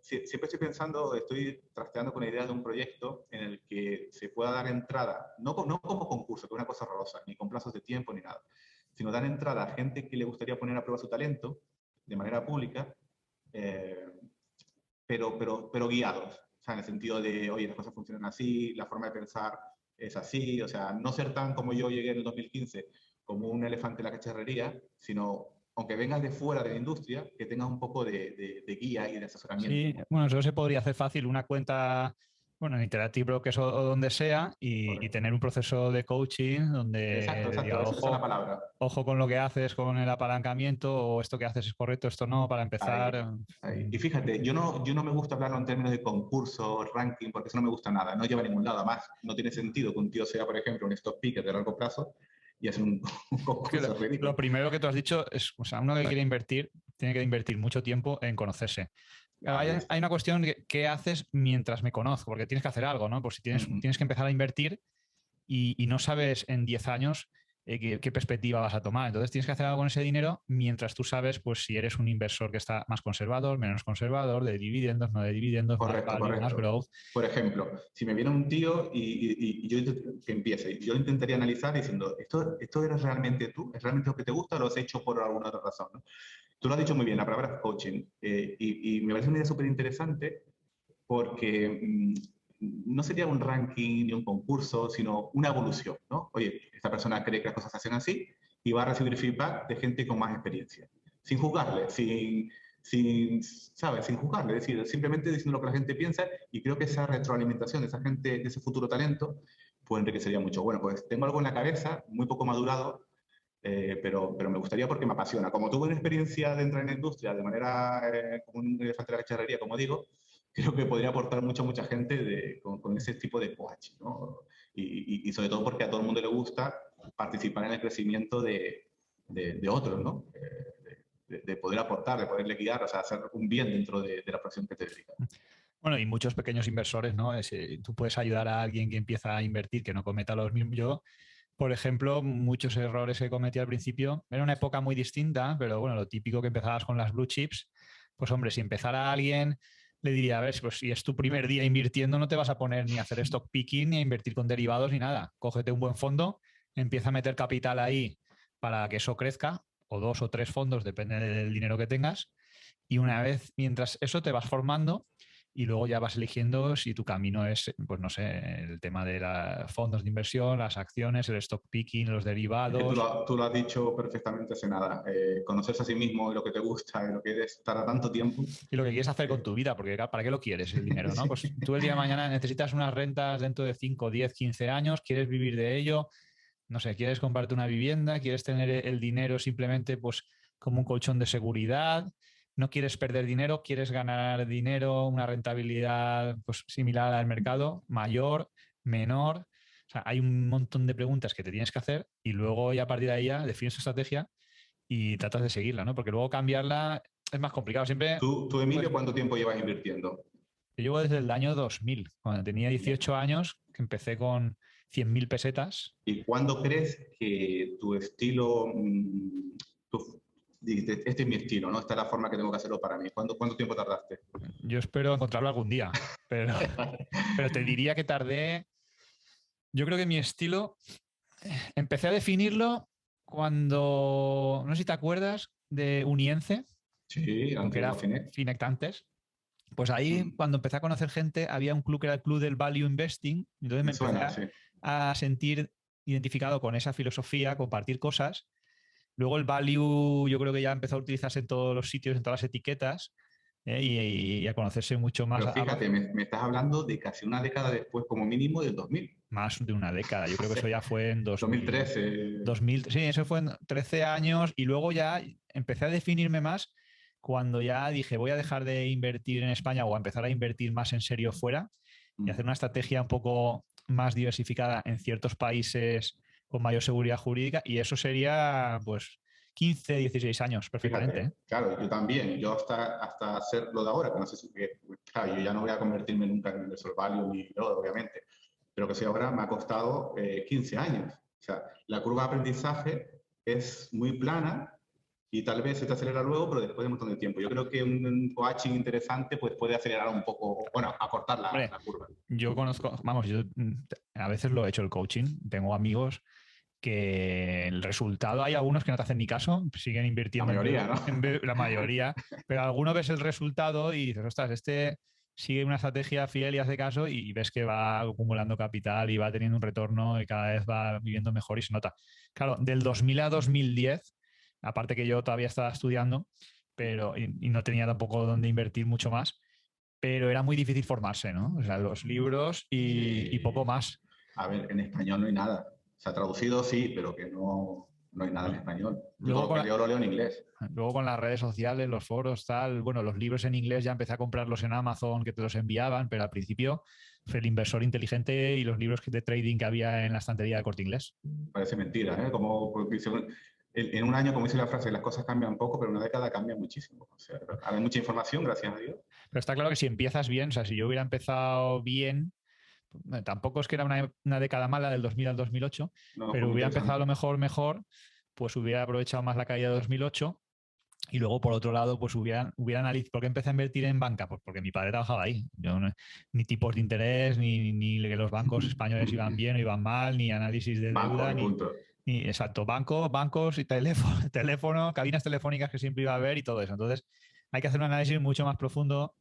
siempre estoy pensando, estoy trasteando con la idea de un proyecto en el que se pueda dar entrada, no como concurso, que es una cosa horrorosa, ni con plazos de tiempo ni nada, sino dar entrada a gente que le gustaría poner a prueba su talento de manera pública, eh, pero guiados. O sea, en el sentido de, oye, las cosas funcionan así, la forma de pensar es así, o sea, no ser tan como yo llegué en el 2015, como un elefante en la cacharrería, sino, aunque vengas de fuera de la industria, que tengas un poco de guía y de asesoramiento, Sí, ¿no? bueno, eso se podría hacer fácil, una cuenta, bueno, en Interactive Brokers o donde sea, y Correcto. tener un proceso de coaching Exacto, donde exacto, diga, esa es la palabra. ojo con lo que haces con el apalancamiento, o esto que haces es correcto, esto no, para empezar. Ahí, ahí. Y fíjate, yo no me gusta hablarlo en términos de concurso, ranking, porque eso no me gusta nada, no lleva a ningún lado. Además, no tiene sentido que un tío sea, por ejemplo, un stock picker de largo plazo y hacer un, un Es que concurso lo ridículo. primero que tú has dicho es, o sea, uno que quiere invertir tiene que invertir mucho tiempo en conocerse. Claro, Ahí hay está. una cuestión que, ¿qué haces mientras me conozco? Porque tienes que hacer algo, ¿no? Pues si Mm, mm. tienes que empezar a invertir y no sabes en 10 años qué perspectiva vas a tomar. Entonces tienes que hacer algo con ese dinero mientras tú sabes pues si eres un inversor que está más conservador, menos conservador, de dividendos, no de dividendos, más Correcto, value, más correcto. growth. Por ejemplo, si me viene un tío y yo que empiece, yo lo intentaría analizar diciendo, ¿esto eres realmente tú? ¿Es realmente lo que te gusta o lo has hecho por alguna otra razón? ¿No? Tú lo has dicho muy bien, la palabra es coaching. Y me parece una idea súper interesante porque no sería un ranking ni un concurso, sino una evolución, ¿no? Oye, esta persona cree que las cosas se hacen así y va a recibir feedback de gente con más experiencia, sin juzgarle, ¿sabes? Sin juzgarle, es decir, simplemente diciendo lo que la gente piensa y creo que esa retroalimentación de esa gente, de ese futuro talento, pues enriquecería mucho. Bueno, pues tengo algo en la cabeza, muy poco madurado, pero me gustaría porque me apasiona. Como tuve una experiencia de entrar en la industria de manera como un elefante de la cacharrería, como digo, creo que podría aportar mucha gente con ese tipo de coaching, ¿no? Y sobre todo porque a todo el mundo le gusta participar en el crecimiento de otros, ¿no? de poder aportar, de poderle guiar, o sea, hacer un bien dentro de la profesión que te dedicas. Bueno, y muchos pequeños inversores, ¿no? Tú puedes ayudar a alguien que empieza a invertir que no cometa los mismos. Yo, por ejemplo, muchos errores que cometí al principio, era una época muy distinta, pero bueno, lo típico que empezabas con las blue chips, pues hombre, si empezara alguien, le diría, a ver, pues si es tu primer día invirtiendo, no te vas a poner ni a hacer stock picking, ni a invertir con derivados, ni nada. Cógete un buen fondo, empieza a meter capital ahí para que eso crezca, o 2 o 3 fondos, depende del dinero que tengas, y una vez, mientras eso te vas formando, y luego ya vas eligiendo si tu camino es, pues no sé, el tema de los fondos de inversión, las acciones, el stock picking, los Es que derivados. tú lo has dicho perfectamente hace nada. Conocerse a sí mismo y lo que te gusta y lo que quieres estar a tanto tiempo. Y lo que quieres hacer con tu vida, porque ¿para qué lo quieres el dinero, no? Sí. Pues tú el día de mañana necesitas unas rentas dentro de 5, 10, 15 años, quieres vivir de ello, no sé, quieres comprarte una vivienda, quieres tener el dinero simplemente pues como un colchón de seguridad, no quieres perder dinero, quieres ganar dinero, una rentabilidad pues similar al mercado, mayor, menor. O sea, hay un montón de preguntas que te tienes que hacer y luego ya a partir de ahí ya defines tu estrategia y tratas de seguirla, ¿no? Porque luego cambiarla es más complicado. Siempre, ¿Tú, Emilio, pues, cuánto tiempo llevas invirtiendo? yo llevo desde el año 2000, cuando tenía 18 años, que empecé con 100.000 pesetas. ¿Y cuándo crees que tu estilo, dijiste, este es mi estilo, ¿no? Esta es la forma que tengo que hacerlo para mí? ¿Cuánto tiempo tardaste? Yo espero encontrarlo algún día, pero, pero te diría que tardé. Yo creo que mi estilo, empecé a definirlo cuando, no sé si te acuerdas de Unience, Sí, lo que era antiguo Finet. Finect antes. Pues ahí, cuando empecé a conocer gente, había un club que era el club del Value Investing. Entonces me Me empecé suena, sí. a sentir identificado con esa filosofía, compartir cosas. Luego el value yo creo que ya empezó a utilizarse en todos los sitios, en todas las etiquetas, y a conocerse mucho más Pero fíjate, me estás hablando de casi una década después, como mínimo, del 2000. más de una década. Yo O creo que eso sea, ya fue en 2000, 2013. 2000, sí, eso fue en 13 años y luego ya empecé a definirme más cuando ya dije voy a dejar de invertir en España o a empezar a invertir más en serio fuera y hacer una estrategia un poco más diversificada en ciertos países con mayor seguridad jurídica y eso sería pues 15, 16 años perfectamente, ¿eh? Fíjate, claro, yo también, yo hasta hacer lo de ahora, que no sé si, claro, yo ya no voy a convertirme nunca en inversor value ni todo, obviamente, pero que soy ahora me ha costado 15 años. O sea, la curva de aprendizaje es muy plana y tal vez se te acelera luego, pero después de un montón de tiempo. Yo creo que un coaching interesante pues puede acelerar un poco, bueno, acortar Hombre, la curva. yo conozco, vamos, yo a veces lo he hecho el coaching, tengo amigos que el resultado, hay algunos que no te hacen ni caso, siguen La invirtiendo mayoría, ¿no? la mayoría, pero alguno ves el resultado y dices, ostras, este sigue una estrategia fiel y hace caso y ves que va acumulando capital y va teniendo un retorno y cada vez va viviendo mejor y se nota. Claro, del 2000 a 2010, aparte que yo todavía estaba estudiando, pero y no tenía tampoco donde invertir mucho más, pero era muy difícil formarse, ¿no? O sea, los libros y poco Sí. más. A ver, en español no hay nada. O sea, traducido sí, pero que no hay nada en ¿No? español. Yo todo Luego lo que con, leo lo leo en inglés. Luego con las redes sociales, los foros, tal, bueno, los libros en inglés ya empecé a comprarlos en Amazon que te los enviaban, pero al principio fue el inversor inteligente y los libros de trading que había en la estantería de Corte Inglés. Parece mentira, ¿eh? En un año, como dice la frase, las cosas cambian poco, pero en una década cambia muchísimo. O sea, hay mucha información, gracias a Dios. Pero está claro que si empiezas bien, o sea, si yo hubiera empezado bien, tampoco es que era una década mala del 2000 al 2008, No, fue pero muy hubiera empezado a lo interesante. mejor, pues hubiera aprovechado más la caída de 2008 y luego, por otro lado, pues hubiera analizado. ¿Por qué empecé a invertir en banca? Pues porque mi padre trabajaba ahí. Yo ni tipos de interés, ni que los bancos españoles iban bien o iban mal, ni análisis de Banco deuda, y punto. ni exacto, bancos y teléfono, teléfono, cabinas telefónicas que siempre iba a haber y todo eso. Entonces, hay que hacer un análisis mucho más profundo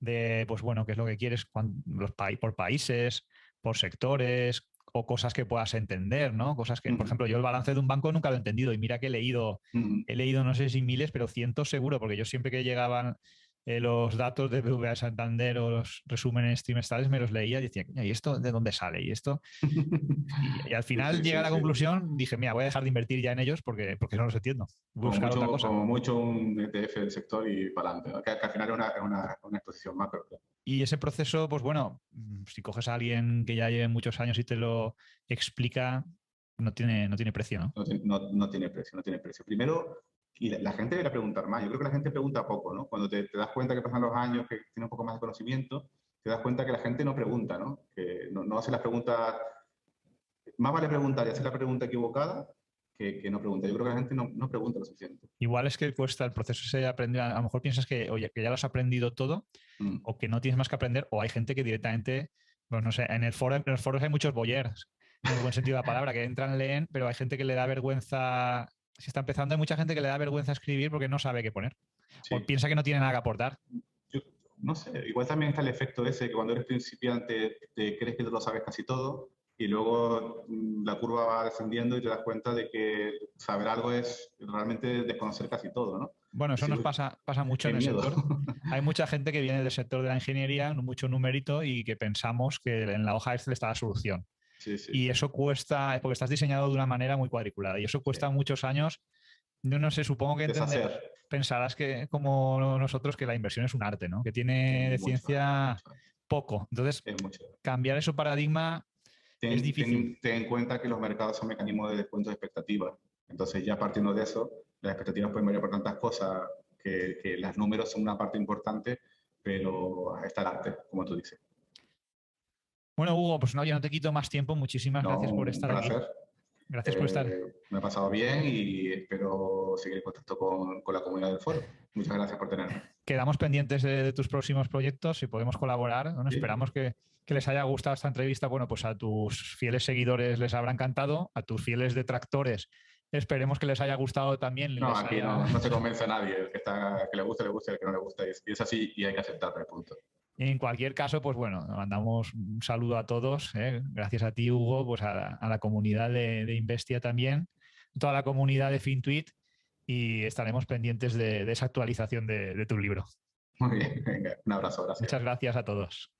de, pues bueno, qué es lo que quieres por países, por sectores o cosas que puedas entender, ¿no? Cosas que, por ejemplo, yo el balance de un banco nunca lo he entendido y mira que he leído no sé si miles, pero cientos seguro, porque yo siempre que llegaban los datos de BBVA Santander o los resúmenes trimestrales me los leía y decía, ¿y esto de dónde sale? Y esto y al Sí, final sí, llegué a sí, la sí. conclusión, dije, mira, voy a dejar de invertir ya en ellos porque no los entiendo. Buscar otra cosa. Como mucho un ETF del sector y para adelante, ¿no? Que al final es una exposición macro. Y ese proceso, pues bueno, si coges a alguien que ya lleve muchos años y te lo explica, no tiene precio, ¿no? No tiene precio, no tiene precio. Primero, y la gente debería preguntar más. Yo creo que la gente pregunta poco, ¿no? Cuando te das cuenta que pasan los años, que tienes un poco más de conocimiento, te das cuenta que la gente no pregunta, ¿no? Que no hace las preguntas. Más vale preguntar y hacer la pregunta equivocada que no pregunta. Yo creo que la gente no pregunta lo suficiente. Igual es que cuesta el proceso ese de aprender. A lo mejor piensas que, oye, que ya lo has aprendido todo o que no tienes más que aprender, o hay gente que directamente, pues no sé, en los foros hay muchos boyers, en el buen sentido de la palabra, que entran, leen, pero hay gente que le da vergüenza. Si está empezando, hay mucha gente que le da vergüenza escribir porque no sabe qué poner. O Sí. piensa que no tiene nada que aportar. Yo, no sé, igual también está el efecto ese que cuando eres principiante te crees que te lo sabes casi todo y luego la curva va descendiendo y te das cuenta de que saber algo es realmente desconocer casi todo, ¿no? Bueno, eso Decir, nos "Uy, pasa mucho qué en el miedo". sector. Hay mucha gente que viene del sector de la ingeniería, mucho numerito, y que pensamos que en la hoja Excel está la solución. Sí, sí, Y eso cuesta, porque estás diseñado de una manera muy cuadriculada, y eso sí. cuesta muchos años. Yo no sé, supongo que Deshacer. pensarás que, como nosotros, que la inversión es un arte, ¿no? Que Es tiene de mucho arte, ciencia mucho arte. poco. Entonces, Es mucho arte. cambiar ese paradigma es difícil. Ten en cuenta que los mercados son mecanismos de descuento de expectativas. Entonces, ya partiendo de eso, las expectativas pueden variar por tantas cosas que los números son una parte importante, pero está el arte, como tú dices. Bueno, Hugo, pues no, yo no te quito más tiempo. Muchísimas No, gracias por un estar aquí. placer. Gracias por estar. Me ha pasado bien y espero seguir en contacto con la comunidad del foro. Muchas gracias por tenerme. Quedamos pendientes de tus próximos proyectos, si podemos colaborar. Bueno, ¿Sí? esperamos que les haya gustado esta entrevista. Bueno, pues a tus fieles seguidores les habrá encantado, a tus fieles detractores esperemos que les haya gustado también. No, aquí no se convence a nadie. El que le guste, el que no le gusta. Y es así y hay que aceptarlo, punto. En cualquier caso, pues bueno, mandamos un saludo a todos. Gracias a ti, Hugo, pues a la comunidad de Investia también, toda la comunidad de FinTweet, y estaremos pendientes de esa actualización de tu libro. Muy bien, venga, un abrazo, gracias. Muchas gracias a todos.